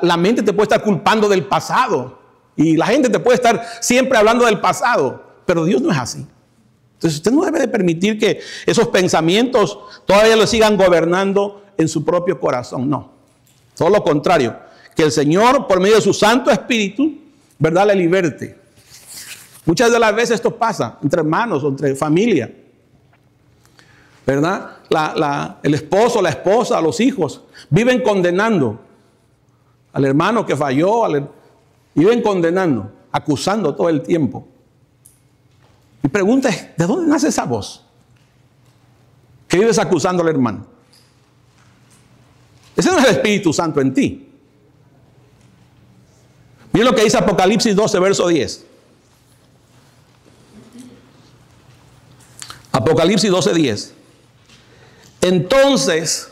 La mente te puede estar culpando del pasado. Y la gente te puede estar siempre hablando del pasado. Pero Dios no es así. Entonces, usted no debe de permitir que esos pensamientos todavía lo sigan gobernando en su propio corazón. No. Todo lo contrario. Que el Señor, por medio de su Santo Espíritu, ¿verdad?, le liberte. Muchas de las veces esto pasa entre hermanos o entre familia. ¿Verdad? El esposo, la esposa, los hijos viven condenando al hermano que falló, viven condenando, acusando todo el tiempo. Mi pregunta es, ¿de dónde nace esa voz? Que vives acusando al hermano. Ese no es el Espíritu Santo en ti. Miren lo que dice Apocalipsis 12, verso 10. Apocalipsis 12, 10. Entonces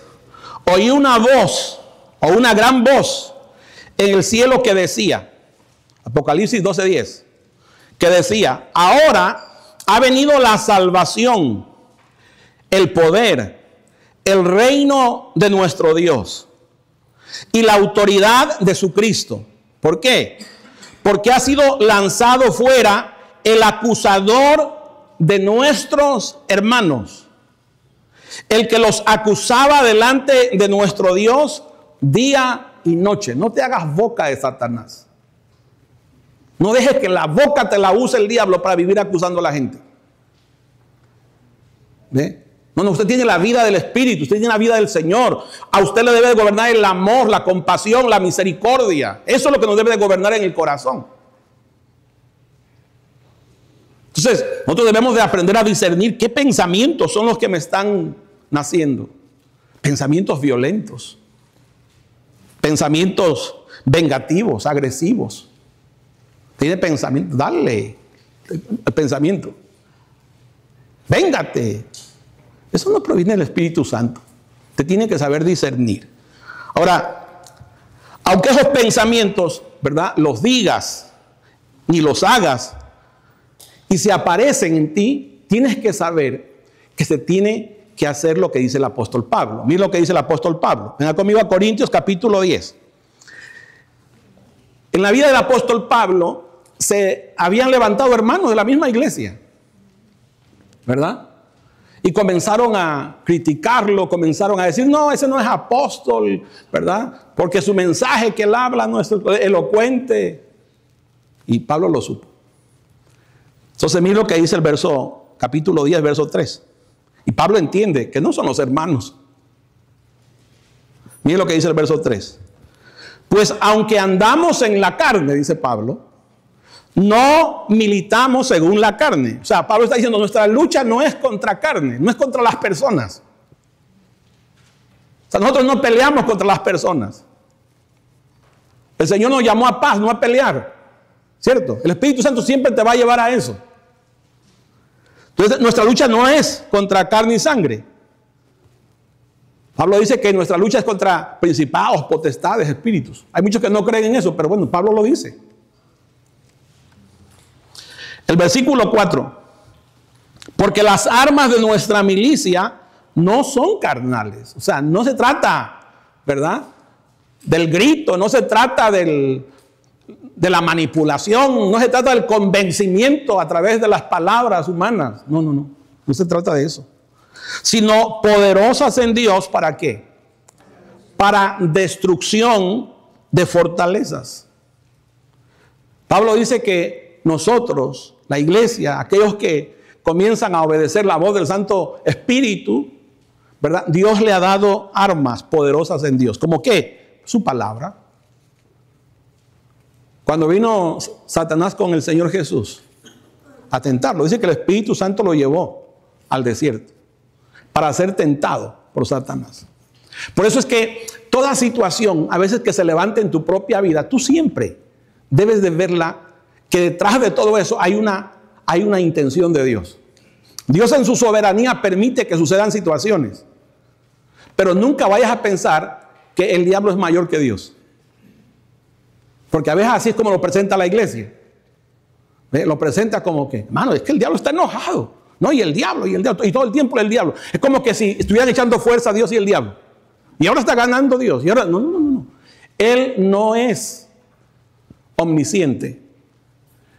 oí una voz, o una gran voz, en el cielo que decía, Apocalipsis 12, 10, que decía, ahora ha venido la salvación, el poder, el reino de nuestro Dios y la autoridad de su Cristo. ¿Por qué? Porque ha sido lanzado fuera el acusador de nuestros hermanos, el que los acusaba delante de nuestro Dios día y noche. No te hagas boca de Satanás. No dejes que la boca te la use el diablo para vivir acusando a la gente. ¿Ve? No, usted tiene la vida del Espíritu, usted tiene la vida del Señor. A usted le debe de gobernar el amor, la compasión, la misericordia. Eso es lo que nos debe de gobernar en el corazón. Entonces, nosotros debemos de aprender a discernir qué pensamientos son los que me están naciendo. Pensamientos violentos, pensamientos vengativos, agresivos. Tiene pensamiento, dale el pensamiento. Véngate. Eso no proviene del Espíritu Santo. Te tiene que saber discernir. Ahora, aunque esos pensamientos, ¿verdad?, los digas ni los hagas y se aparecen en ti, tienes que saber que se tiene que hacer lo que dice el apóstol Pablo. Mira lo que dice el apóstol Pablo. Venga conmigo a Corintios capítulo 10. En la vida del apóstol Pablo se habían levantado hermanos de la misma iglesia, ¿verdad? Y comenzaron a criticarlo, comenzaron a decir, no, ese no es apóstol, ¿verdad? Porque su mensaje que él habla no es elocuente. Y Pablo lo supo. Entonces mira lo que dice el capítulo 10, verso 3. Y Pablo entiende que no son los hermanos. Mira lo que dice el verso 3. Pues aunque andamos en la carne, dice Pablo, no militamos según la carne. O sea, Pablo está diciendo, nuestra lucha no es contra carne, no es contra las personas. O sea, nosotros no peleamos contra las personas. El Señor nos llamó a paz, no a pelear. ¿Cierto? El Espíritu Santo siempre te va a llevar a eso. Entonces, nuestra lucha no es contra carne y sangre. Pablo dice que nuestra lucha es contra principados, potestades, espíritus. Hay muchos que no creen en eso, pero bueno, Pablo lo dice. El versículo 4. Porque las armas de nuestra milicia no son carnales. O sea, no se trata, ¿verdad?, del grito, no se trata de la manipulación, no se trata del convencimiento a través de las palabras humanas. No se trata de eso. Sino poderosas en Dios, ¿para qué? Para destrucción de fortalezas. Pablo dice que nosotros, la iglesia, aquellos que comienzan a obedecer la voz del Santo Espíritu, ¿verdad?, Dios le ha dado armas poderosas en Dios. ¿Cómo qué? Su palabra. Cuando vino Satanás con el Señor Jesús a tentarlo, dice que el Espíritu Santo lo llevó al desierto para ser tentado por Satanás. Por eso es que toda situación, a veces que se levante en tu propia vida, tú siempre debes de verla, que detrás de todo eso hay una intención de Dios. Dios en su soberanía permite que sucedan situaciones, pero nunca vayas a pensar que el diablo es mayor que Dios. Porque a veces así es como lo presenta la iglesia. Lo presenta como que, hermano, es que el diablo está enojado. No, y el diablo, y todo el tiempo el diablo. Es como que si estuvieran echando fuerza a Dios y el diablo. Y ahora está ganando Dios. Y ahora, no. Él no es omnisciente,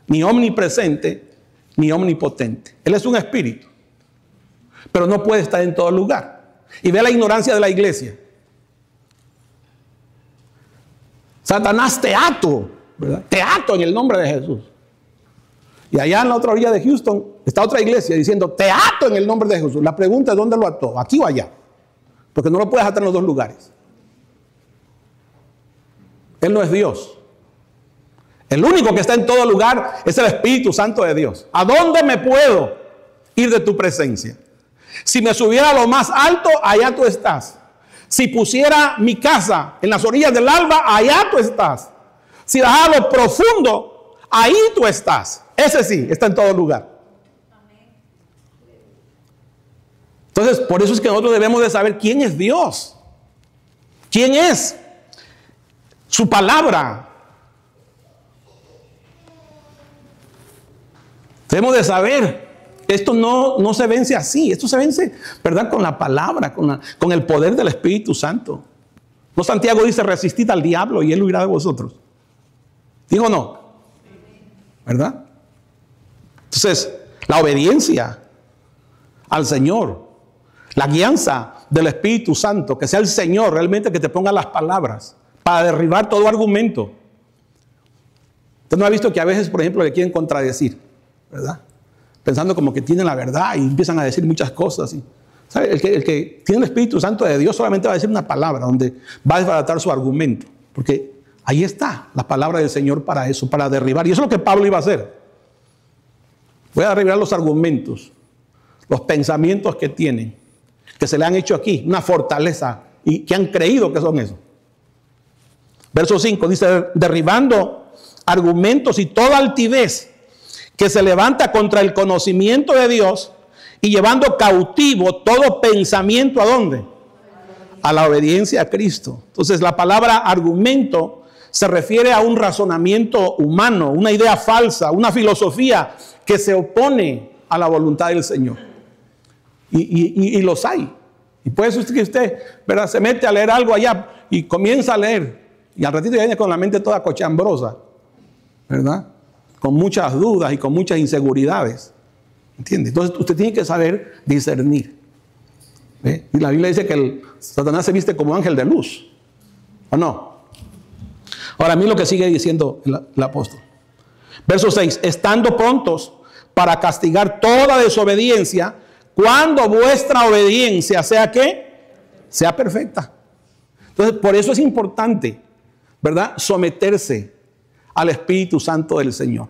ni omnipresente, ni omnipotente. Él es un espíritu, pero no puede estar en todo lugar. Y ve la ignorancia de la iglesia. Satanás te ato, ¿verdad? Te ato en el nombre de Jesús. Y allá en la otra orilla de Houston está otra iglesia diciendo, te ato en el nombre de Jesús. La pregunta es, ¿dónde lo ató? ¿Aquí o allá? Porque no lo puedes atar en los dos lugares. Él no es Dios. El único que está en todo lugar es el Espíritu Santo de Dios. ¿A dónde me puedo ir de tu presencia? Si me subiera a lo más alto, allá tú estás. Si pusiera mi casa en las orillas del alba, allá tú estás. Si bajara a lo profundo, ahí tú estás. Ese sí, está en todo lugar. Entonces, por eso es que nosotros debemos de saber quién es Dios. ¿Quién es? Su palabra. Debemos de saber. Esto no se vence así. Esto se vence, ¿verdad? Con la palabra, con el poder del Espíritu Santo. No, Santiago dice, resistid al diablo y él huirá de vosotros. ¿Digo no? ¿Verdad? Entonces, la obediencia al Señor, la guianza del Espíritu Santo, que sea el Señor realmente que te ponga las palabras para derribar todo argumento. Usted no ha visto que a veces, por ejemplo, le quieren contradecir, ¿verdad? Pensando como que tienen la verdad y empiezan a decir muchas cosas. ¿Sabe? El que tiene el Espíritu Santo de Dios solamente va a decir una palabra donde va a desbaratar su argumento. Porque ahí está la palabra del Señor para eso, para derribar. Y eso es lo que Pablo iba a hacer. Voy a derribar los argumentos, los pensamientos que tienen, que se le han hecho aquí, una fortaleza, y que han creído que son eso. Verso 5 dice, derribando argumentos y toda altivez que se levanta contra el conocimiento de Dios y llevando cautivo todo pensamiento, ¿a dónde? A la obediencia a Cristo. Entonces la palabra argumento se refiere a un razonamiento humano, una idea falsa, una filosofía que se opone a la voluntad del Señor. Y los hay. Y puede ser que usted, ¿verdad?, se mete a leer algo allá y comienza a leer. Y al ratito ya viene con la mente toda cochambrosa, ¿verdad? Con muchas dudas y con muchas inseguridades. ¿Entiende? Entonces usted tiene que saber discernir. ¿Ve? Y la Biblia dice que Satanás se viste como ángel de luz. ¿O no? Ahora, a mí lo que sigue diciendo el apóstol. Verso 6. Estando prontos para castigar toda desobediencia, cuando vuestra obediencia sea ¿qué? Sea perfecta. Entonces, por eso es importante, ¿verdad?, someterse al Espíritu Santo del Señor.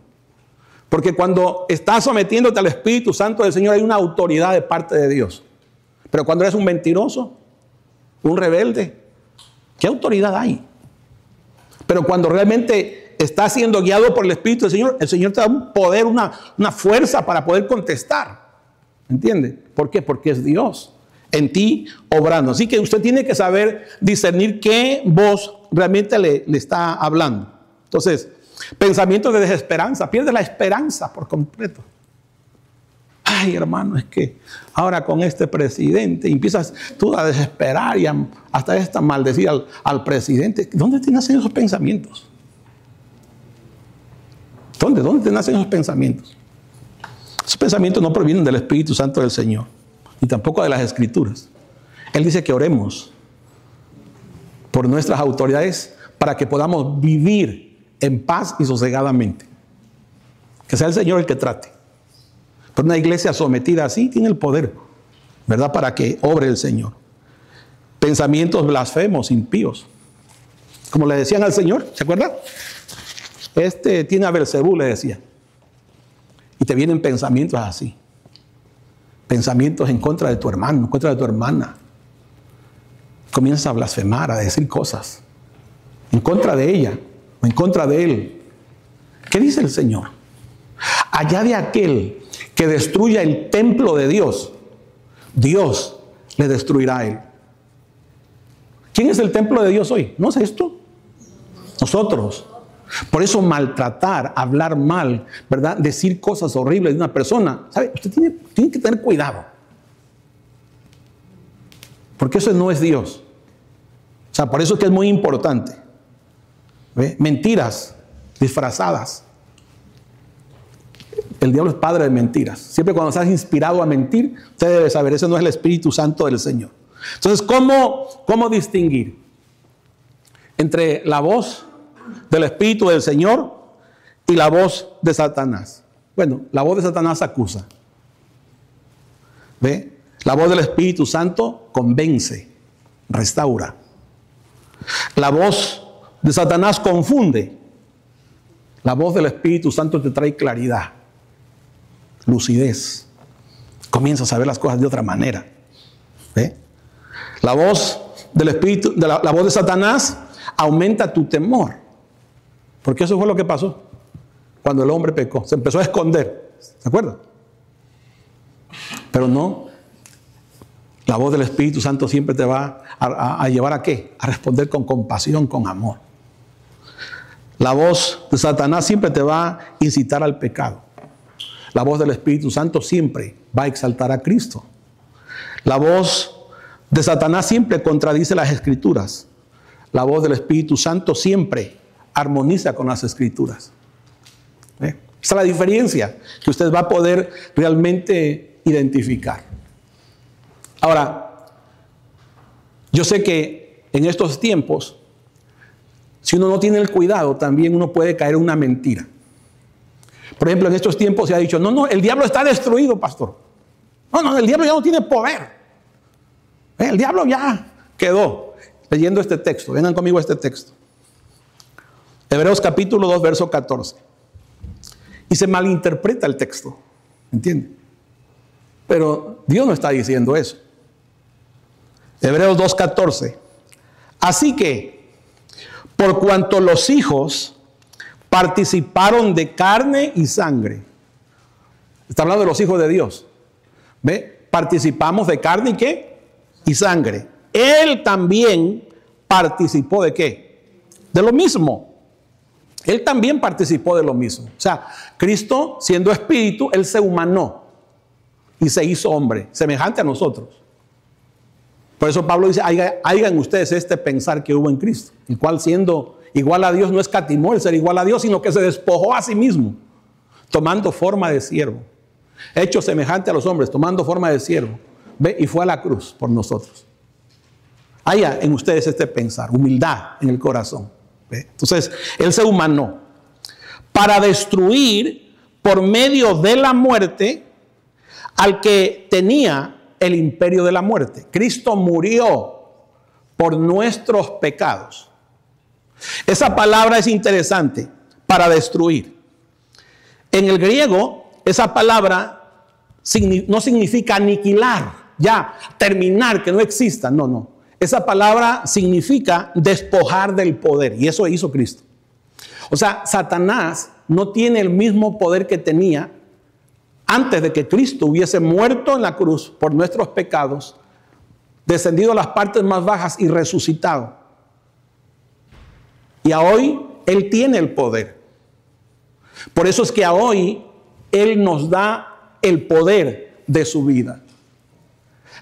Porque cuando estás sometiéndote al Espíritu Santo del Señor hay una autoridad de parte de Dios. Pero cuando eres un mentiroso, un rebelde, ¿qué autoridad hay? Pero cuando realmente estás siendo guiado por el Espíritu del Señor, el Señor te da un poder, una fuerza para poder contestar. ¿Entiende? ¿Por qué? Porque es Dios en ti obrando. Así que usted tiene que saber discernir qué voz realmente le está hablando. Entonces, pensamientos de desesperanza, pierde la esperanza por completo. Ay, hermano, es que ahora con este presidente empiezas tú a desesperar y hasta maldecir al presidente. ¿Dónde te nacen esos pensamientos? ¿Dónde te nacen esos pensamientos? Esos pensamientos no provienen del Espíritu Santo del Señor, ni tampoco de las Escrituras. Él dice que oremos por nuestras autoridades para que podamos vivir en paz y sosegadamente. Que sea el Señor el que trate. Pero una iglesia sometida así tiene el poder, ¿verdad?, para que obre el Señor. Pensamientos blasfemos, impíos. Como le decían al Señor, ¿se acuerdan? Este tiene a Belcebú, le decía. Y te vienen pensamientos así. Pensamientos en contra de tu hermano, en contra de tu hermana. Comienzas a blasfemar, a decir cosas en contra de ella o en contra de él. ¿Qué dice el Señor? Allá de aquel que destruya el templo de Dios, Dios le destruirá a él. ¿Quién es el templo de Dios hoy? ¿No es esto? Nosotros. Por eso maltratar, hablar mal, ¿verdad?, decir cosas horribles de una persona, ¿sabe? Usted tiene que tener cuidado. Porque eso no es Dios. sea, por eso es que es muy importante. ¿Ve? Mentiras disfrazadas. El diablo es padre de mentiras. Siempre cuando estás inspirado a mentir, usted debe saber, ese no es el Espíritu Santo del Señor. Entonces, ¿cómo distinguir entre la voz del Espíritu del Señor y la voz de Satanás? Bueno, la voz de Satanás acusa. ¿Ve? La voz del Espíritu Santo convence, restaura. La voz de Satanás confunde. La voz del Espíritu Santo te trae claridad, lucidez. Comienzas a ver las cosas de otra manera. ¿Ve? La voz del Espíritu, la voz de Satanás aumenta tu temor. Porque eso fue lo que pasó cuando el hombre pecó. Se empezó a esconder. ¿Se acuerdan? Pero no. La voz del Espíritu Santo siempre te va a llevar a ¿qué? A responder con compasión, con amor. La voz de Satanás siempre te va a incitar al pecado. La voz del Espíritu Santo siempre va a exaltar a Cristo. La voz de Satanás siempre contradice las Escrituras. La voz del Espíritu Santo siempre armoniza con las Escrituras. Esa es la diferencia que usted va a poder realmente identificar. Ahora, yo sé que en estos tiempos, si uno no tiene el cuidado, también uno puede caer en una mentira. Por ejemplo, en estos tiempos se ha dicho, no, el diablo está destruido, pastor. No, el diablo ya no tiene poder. El diablo ya quedó. Leyendo este texto, vengan conmigo a este texto. Hebreos capítulo 2, verso 14. Y se malinterpreta el texto, ¿entiende? Pero Dios no está diciendo eso. Hebreos 2, 14. Así que, por cuanto los hijos participaron de carne y sangre. Está hablando de los hijos de Dios. ¿Ve? Participamos de carne y ¿qué? Y sangre. Él también participó de ¿qué? De lo mismo. Él también participó de lo mismo. O sea, Cristo, siendo espíritu, Él se humanó y se hizo hombre, semejante a nosotros. Por eso Pablo dice, hagan ustedes este pensar que hubo en Cristo, el cual siendo igual a Dios no escatimó el ser igual a Dios, sino que se despojó a sí mismo, tomando forma de siervo, hecho semejante a los hombres, tomando forma de siervo, ¿ve? Y fue a la cruz por nosotros. Haya en ustedes este pensar, humildad en el corazón. ¿Ve? Entonces, Él se humanó para destruir por medio de la muerte al que tenía el imperio de la muerte. Cristo murió por nuestros pecados. Esa palabra es interesante, para destruir. En el griego, esa palabra no significa aniquilar, ya, terminar, que no exista. No. Esa palabra significa despojar del poder, y eso hizo Cristo. O sea, Satanás no tiene el mismo poder que tenía antes de que Cristo hubiese muerto en la cruz por nuestros pecados, descendido a las partes más bajas y resucitado. Y a hoy Él tiene el poder. Por eso es que a hoy Él nos da el poder de su vida.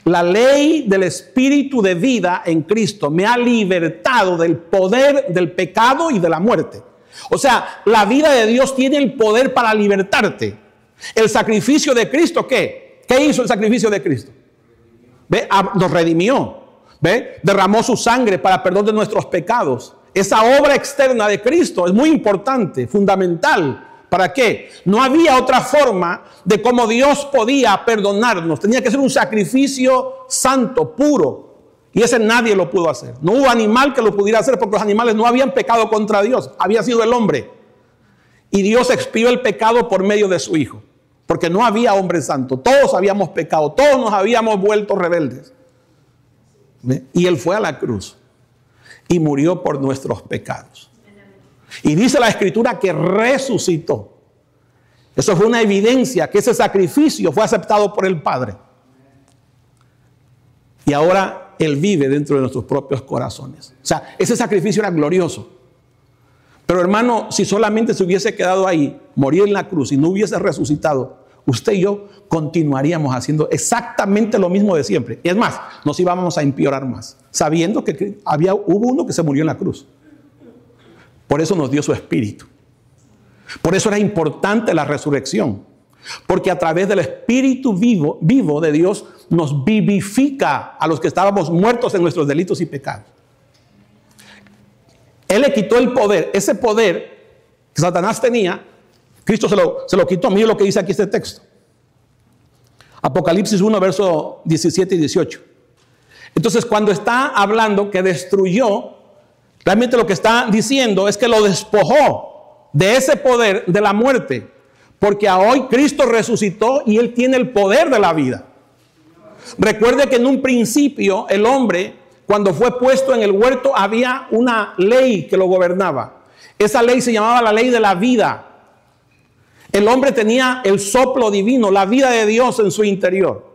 La ley del Espíritu de vida en Cristo me ha libertado del poder del pecado y de la muerte. O sea, la vida de Dios tiene el poder para libertarte. El sacrificio de Cristo, ¿qué? ¿Qué hizo el sacrificio de Cristo? ¿Ve? Nos redimió. ¿Ve? Derramó su sangre para perdón de nuestros pecados. Esa obra externa de Cristo es muy importante, fundamental. ¿Para qué? No había otra forma de cómo Dios podía perdonarnos. Tenía que ser un sacrificio santo, puro. Y ese nadie lo pudo hacer. No hubo animal que lo pudiera hacer porque los animales no habían pecado contra Dios. Había sido el hombre. Y Dios expió el pecado por medio de su Hijo. Porque no había hombre santo. Todos habíamos pecado. Todos nos habíamos vuelto rebeldes. ¿Ve? Y Él fue a la cruz. Y murió por nuestros pecados. Y dice la Escritura que resucitó. Eso fue una evidencia que ese sacrificio fue aceptado por el Padre. Y ahora Él vive dentro de nuestros propios corazones. O sea, ese sacrificio era glorioso. Pero hermano, si solamente se hubiese quedado ahí, morir en la cruz y no hubiese resucitado, usted y yo continuaríamos haciendo exactamente lo mismo de siempre. Y es más, nos íbamos a empeorar más, sabiendo que hubo uno que se murió en la cruz. Por eso nos dio su espíritu. Por eso era importante la resurrección. Porque a través del espíritu vivo de Dios nos vivifica a los que estábamos muertos en nuestros delitos y pecados. Él le quitó el poder, ese poder que Satanás tenía, Cristo se lo quitó. Mire lo que dice aquí este texto. Apocalipsis 1, verso 17 y 18. Entonces, cuando está hablando que destruyó, realmente lo que está diciendo es que lo despojó de ese poder de la muerte. Porque a hoy Cristo resucitó y Él tiene el poder de la vida. Recuerde que en un principio el hombre, cuando fue puesto en el huerto, había una ley que lo gobernaba. Esa ley se llamaba la ley de la vida. El hombre tenía el soplo divino, la vida de Dios en su interior.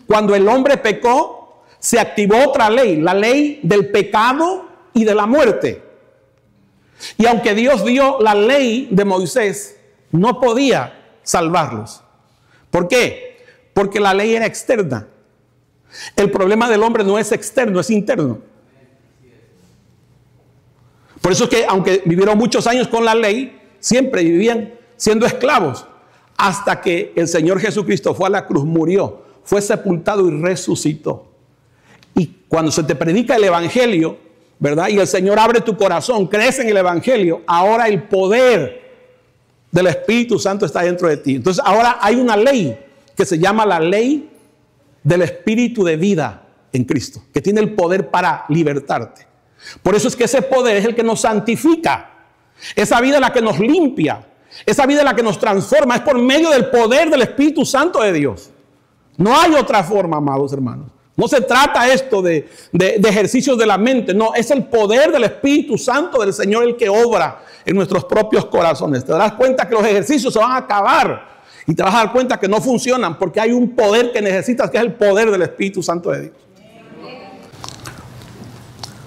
Cuando el hombre pecó, se activó otra ley, la ley del pecado y de la muerte. Y aunque Dios dio la ley de Moisés, no podía salvarlos. ¿Por qué? Porque la ley era externa. El problema del hombre no es externo, es interno. Por eso es que aunque vivieron muchos años con la ley, siempre vivían siendo esclavos. Hasta que el Señor Jesucristo fue a la cruz, murió, fue sepultado y resucitó. Y cuando se te predica el evangelio, ¿verdad? Y el Señor abre tu corazón, crees en el evangelio, ahora el poder del Espíritu Santo está dentro de ti. Entonces ahora hay una ley que se llama la ley del Espíritu de vida en Cristo, que tiene el poder para libertarte. Por eso es que ese poder es el que nos santifica. Esa vida es la que nos limpia. Esa vida es la que nos transforma. Es por medio del poder del Espíritu Santo de Dios. No hay otra forma, amados hermanos. No se trata esto de ejercicios de la mente. No, es el poder del Espíritu Santo del Señor el que obra en nuestros propios corazones. Te darás cuenta que los ejercicios se van a acabar y te vas a dar cuenta que no funcionan porque hay un poder que necesitas, que es el poder del Espíritu Santo de Dios.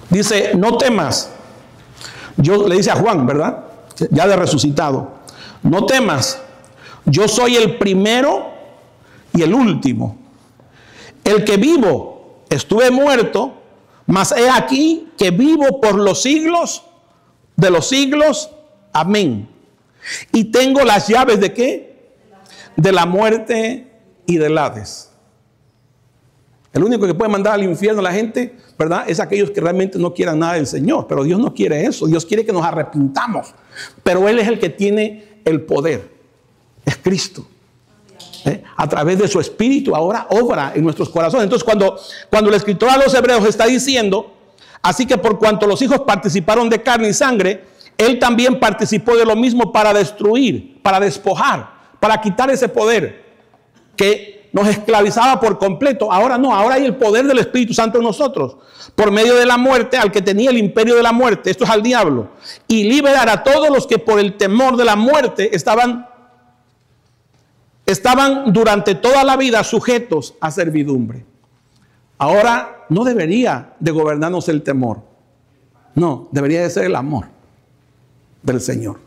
Dice, no temas. Yo le dice a Juan, ¿verdad? Ya de resucitado. No temas. Yo soy el primero y el último. El que vivo, estuve muerto, mas he aquí que vivo por los siglos de los siglos. Amén. Y tengo las llaves ¿de qué? De la muerte y del Hades. El único que puede mandar al infierno a la gente, ¿verdad? Es aquellos que realmente no quieran nada del Señor. Pero Dios no quiere eso. Dios quiere que nos arrepintamos. Pero Él es el que tiene el poder. Es Cristo. A través de su Espíritu ahora obra en nuestros corazones. Entonces cuando el escritor a los Hebreos está diciendo, así que por cuanto los hijos participaron de carne y sangre, Él también participó de lo mismo para destruir, para despojar, para quitar ese poder que nos esclavizaba por completo. Ahora no, ahora hay el poder del Espíritu Santo en nosotros, por medio de la muerte al que tenía el imperio de la muerte, esto es al diablo, y liberar a todos los que por el temor de la muerte estaban durante toda la vida sujetos a servidumbre. Ahora no debería de gobernarnos el temor. No, debería de ser el amor del Señor.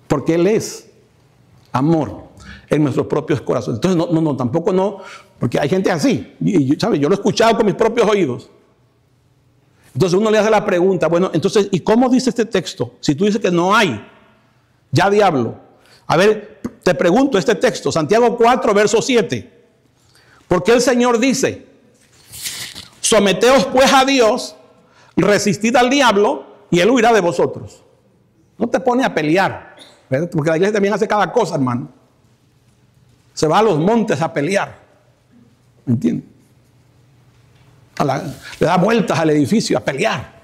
Porque Él es amor en nuestros propios corazones. Entonces tampoco no, porque hay gente así. ¿Sabe? Yo lo he escuchado con mis propios oídos. Entonces uno le hace la pregunta, bueno, entonces, ¿y cómo dice este texto? Si tú dices que no hay ya diablo. A ver, te pregunto este texto, Santiago 4, verso 7. Porque el Señor dice, someteos pues a Dios, resistid al diablo y Él huirá de vosotros. No te pone a pelear, ¿verdad? Porque la iglesia también hace cada cosa, hermano. Se va a los montes a pelear. ¿Me entiendes? Le da vueltas al edificio a pelear.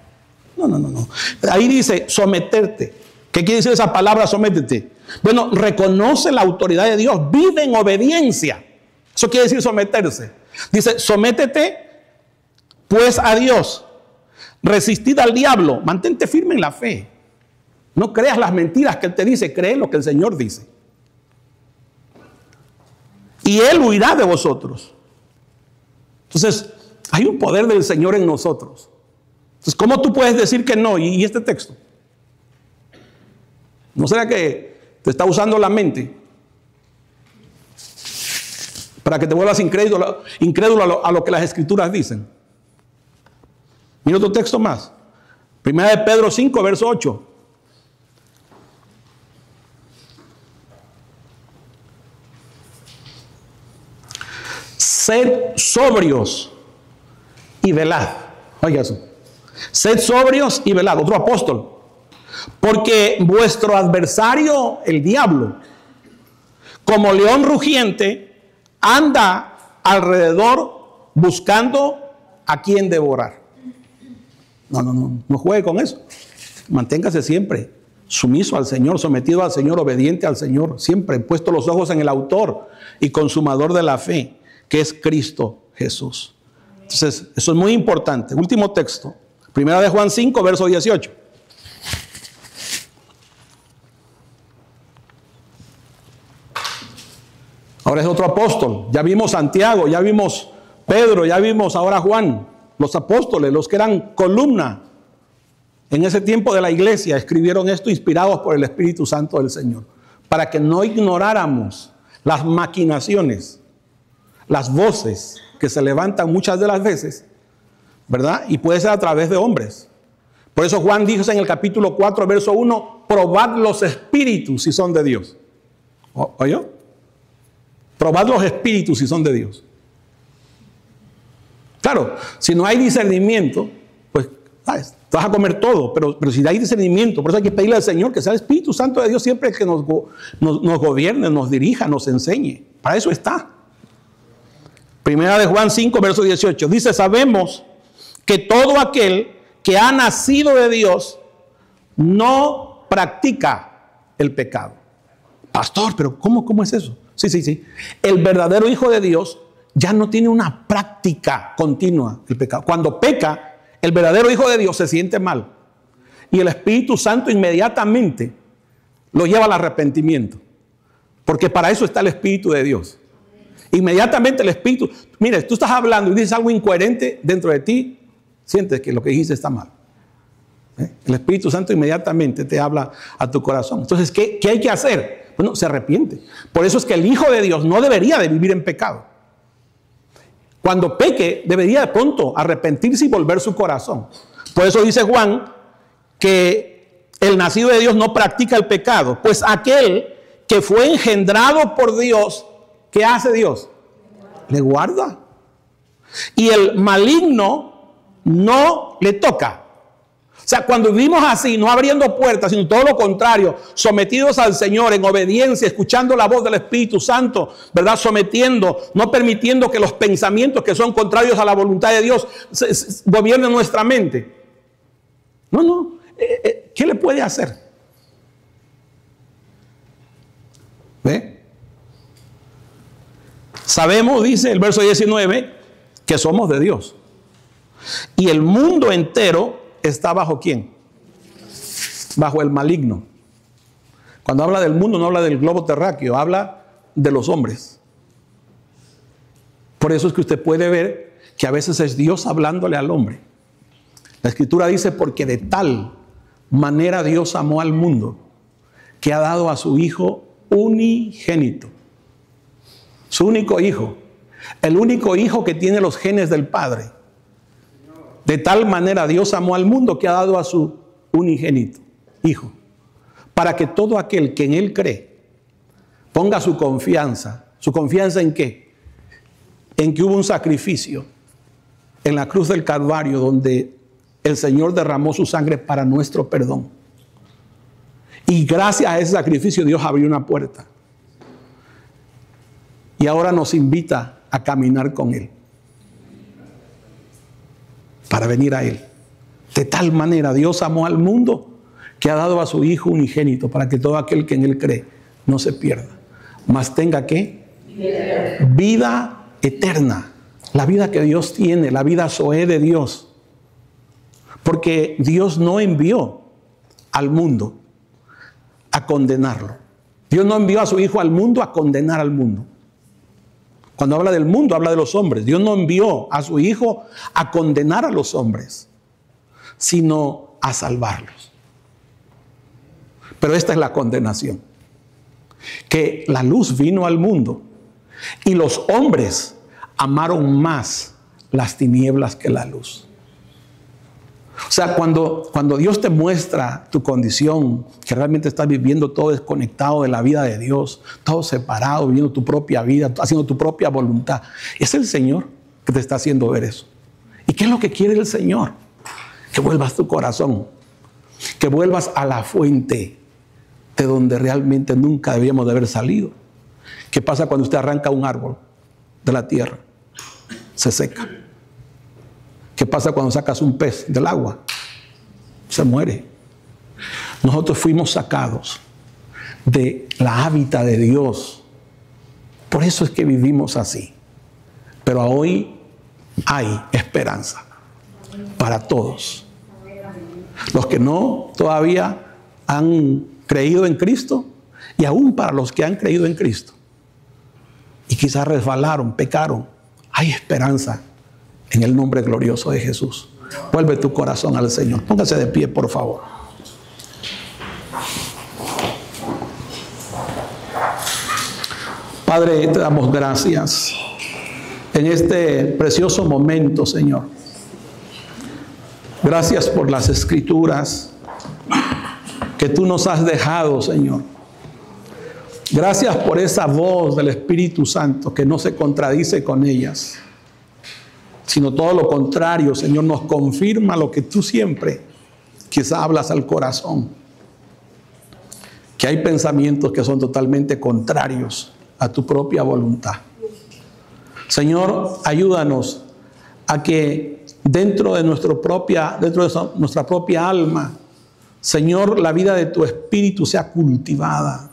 No. Ahí dice someterte. ¿Qué quiere decir esa palabra sométete? Bueno, reconoce la autoridad de Dios, vive en obediencia. Eso quiere decir someterse. Dice, sométete pues a Dios, resistid al diablo, mantente firme en la fe. No creas las mentiras que Él te dice, cree lo que el Señor dice. Y Él huirá de vosotros. Entonces, hay un poder del Señor en nosotros. Entonces, ¿cómo tú puedes decir que no? ¿Y este texto? ¿No será que te está usando la mente? para que te vuelvas incrédulo a lo que las Escrituras dicen. Mira otro texto más. Primera de Pedro 5, verso 8. Sed sobrios y velad. Oiga eso. Sed sobrios y velad. Otro apóstol. Porque vuestro adversario, el diablo, como león rugiente, anda alrededor buscando a quien devorar. No juegue con eso. Manténgase siempre sumiso al Señor, sometido al Señor, obediente al Señor, siempre puesto los ojos en el autor y consumador de la fe, que es Cristo Jesús. Entonces, eso es muy importante. Último texto, Primera de Juan 5, verso 18. Ahora es otro apóstol. Ya vimos Santiago, ya vimos Pedro, ya vimos ahora Juan. Los apóstoles, los que eran columna en ese tiempo de la iglesia, escribieron esto inspirados por el Espíritu Santo del Señor, para que no ignoráramos las maquinaciones, las voces que se levantan muchas de las veces, ¿verdad? Y puede ser a través de hombres. Por eso Juan dijo en el capítulo 4, verso 1, probad los espíritus si son de Dios. ¿Oyó? Probad los espíritus si son de Dios. Claro, si no hay discernimiento, pues ¿sabes? Te vas a comer todo, pero si hay discernimiento, por eso hay que pedirle al Señor que sea el Espíritu Santo de Dios siempre el que nos gobierne, nos dirija, nos enseñe. Para eso está. Primera de Juan 5, verso 18. Dice, sabemos que todo aquel que ha nacido de Dios no practica el pecado. Pastor, pero ¿cómo es eso? Sí. El verdadero Hijo de Dios ya no tiene una práctica continua del pecado. Cuando peca, el verdadero Hijo de Dios se siente mal. Y el Espíritu Santo inmediatamente lo lleva al arrepentimiento. Porque para eso está el Espíritu de Dios. Inmediatamente el Espíritu... Mire, tú estás hablando y dices algo incoherente dentro de ti, sientes que lo que dijiste está mal. El Espíritu Santo inmediatamente te habla a tu corazón. Entonces, ¿qué hay que hacer? Bueno, se arrepiente. Por eso es que el Hijo de Dios no debería de vivir en pecado. Cuando peque, debería de pronto arrepentirse y volver su corazón. Por eso dice Juan que el nacido de Dios no practica el pecado. Pues aquel que fue engendrado por Dios, ¿qué hace Dios? Le guarda. Y el maligno no le toca. O sea, cuando vivimos así, no abriendo puertas, sino todo lo contrario, sometidos al Señor en obediencia, escuchando la voz del Espíritu Santo, ¿verdad? Sometiendo, no permitiendo que los pensamientos que son contrarios a la voluntad de Dios gobiernen nuestra mente. No. ¿Qué le puede hacer? ¿Ve? Sabemos, dice el verso 19, que somos de Dios. Y el mundo entero está bajo ¿quién? Bajo el maligno. Cuando habla del mundo no habla del globo terráqueo, habla de los hombres. Por eso es que usted puede ver que a veces es Dios hablándole al hombre. La Escritura dice, porque de tal manera Dios amó al mundo, que ha dado a su Hijo unigénito. Su único Hijo. El único Hijo que tiene los genes del Padre. De tal manera Dios amó al mundo que ha dado a su unigénito Hijo, para que todo aquel que en Él cree ponga su confianza. ¿Su confianza en qué? En que hubo un sacrificio en la cruz del Calvario donde el Señor derramó su sangre para nuestro perdón. Y gracias a ese sacrificio Dios abrió una puerta. Y ahora nos invita a caminar con Él. Para venir a Él. De tal manera Dios amó al mundo que ha dado a su Hijo unigénito para que todo aquel que en Él cree no se pierda, mas tenga ¿qué? Vida eterna. La vida que Dios tiene, la vida zoé de Dios. Porque Dios no envió al mundo a condenarlo. Dios no envió a su Hijo al mundo a condenar al mundo. Cuando habla del mundo, habla de los hombres. Dios no envió a su Hijo a condenar a los hombres, sino a salvarlos. Pero esta es la condenación. Que la luz vino al mundo, Y los hombres amaron más las tinieblas que la luz. O sea, cuando Dios te muestra tu condición, que realmente estás viviendo todo desconectado de la vida de Dios, todo separado, viviendo tu propia vida, haciendo tu propia voluntad, es el Señor que te está haciendo ver eso. ¿Y qué es lo que quiere el Señor? Que vuelvas tu corazón, que vuelvas a la fuente de donde realmente nunca debíamos de haber salido. ¿Qué pasa cuando usted arranca un árbol de la tierra? Se seca. ¿Qué pasa cuando sacas un pez del agua? Se muere. Nosotros fuimos sacados de la hábitat de Dios. Por eso es que vivimos así. Pero hoy hay esperanza para todos. Los que no todavía han creído en Cristo, y aún para los que han creído en Cristo y quizás resbalaron, pecaron, hay esperanza en el nombre glorioso de Jesús. Vuelve tu corazón al Señor. Póngase de pie, por favor. Padre, te damos gracias en este precioso momento, Señor. Gracias por las escrituras que tú nos has dejado, Señor. Gracias por esa voz del Espíritu Santo que no se contradice con ellas, sino todo lo contrario, Señor, nos confirma lo que tú siempre quizá hablas al corazón, que hay pensamientos que son totalmente contrarios a tu propia voluntad. Señor, ayúdanos a que dentro de nuestra propia alma, Señor, la vida de tu Espíritu sea cultivada.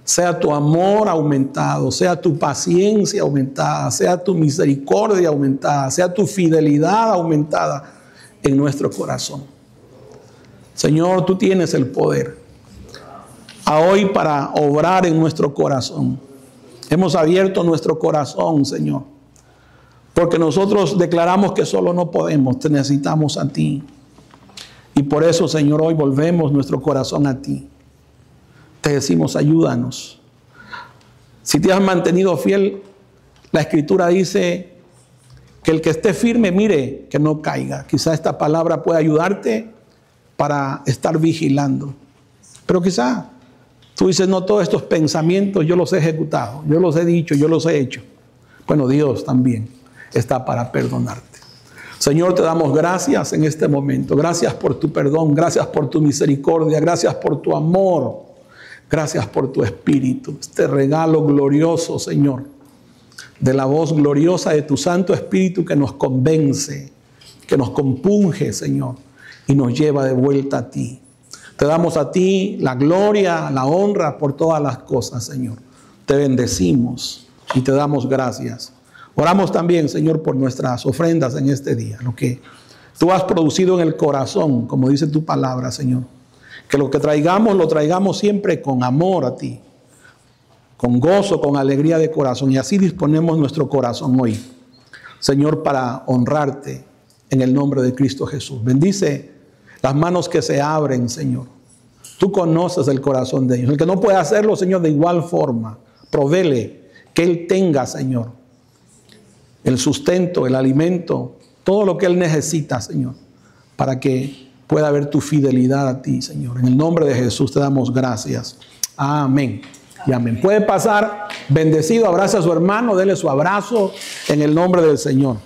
Sea tu amor aumentado, sea tu paciencia aumentada, sea tu misericordia aumentada, sea tu fidelidad aumentada en nuestro corazón. Señor, tú tienes el poder a hoy para obrar en nuestro corazón. Hemos abierto nuestro corazón, Señor, porque nosotros declaramos que solo no podemos, te necesitamos a ti. Y por eso, Señor, hoy volvemos nuestro corazón a ti. Te decimos, ayúdanos. Si te has mantenido fiel, la Escritura dice que el que esté firme, mire que no caiga. Quizá esta palabra pueda ayudarte para estar vigilando. Pero quizá tú dices, no, todos estos pensamientos yo los he ejecutado, yo los he dicho, yo los he hecho. Bueno, Dios también está para perdonarte. Señor, te damos gracias en este momento. Gracias por tu perdón, gracias por tu misericordia, gracias por tu amor. Gracias por tu Espíritu, este regalo glorioso, Señor, de la voz gloriosa de tu Santo Espíritu que nos convence, que nos compunge, Señor, y nos lleva de vuelta a ti. Te damos a ti la gloria, la honra por todas las cosas, Señor. Te bendecimos y te damos gracias. Oramos también, Señor, por nuestras ofrendas en este día, lo que tú has producido en el corazón, como dice tu palabra, Señor. Que lo que traigamos, lo traigamos siempre con amor a ti, con gozo, con alegría de corazón. Y así disponemos nuestro corazón hoy, Señor, para honrarte en el nombre de Cristo Jesús. Bendice las manos que se abren, Señor. Tú conoces el corazón de ellos. El que no puede hacerlo, Señor, de igual forma, provéele que Él tenga, Señor, el sustento, el alimento, todo lo que Él necesita, Señor, para que pueda ver tu fidelidad a ti, Señor. En el nombre de Jesús te damos gracias. Amén y amén. Puede pasar bendecido, abraza a su hermano, dele su abrazo en el nombre del Señor.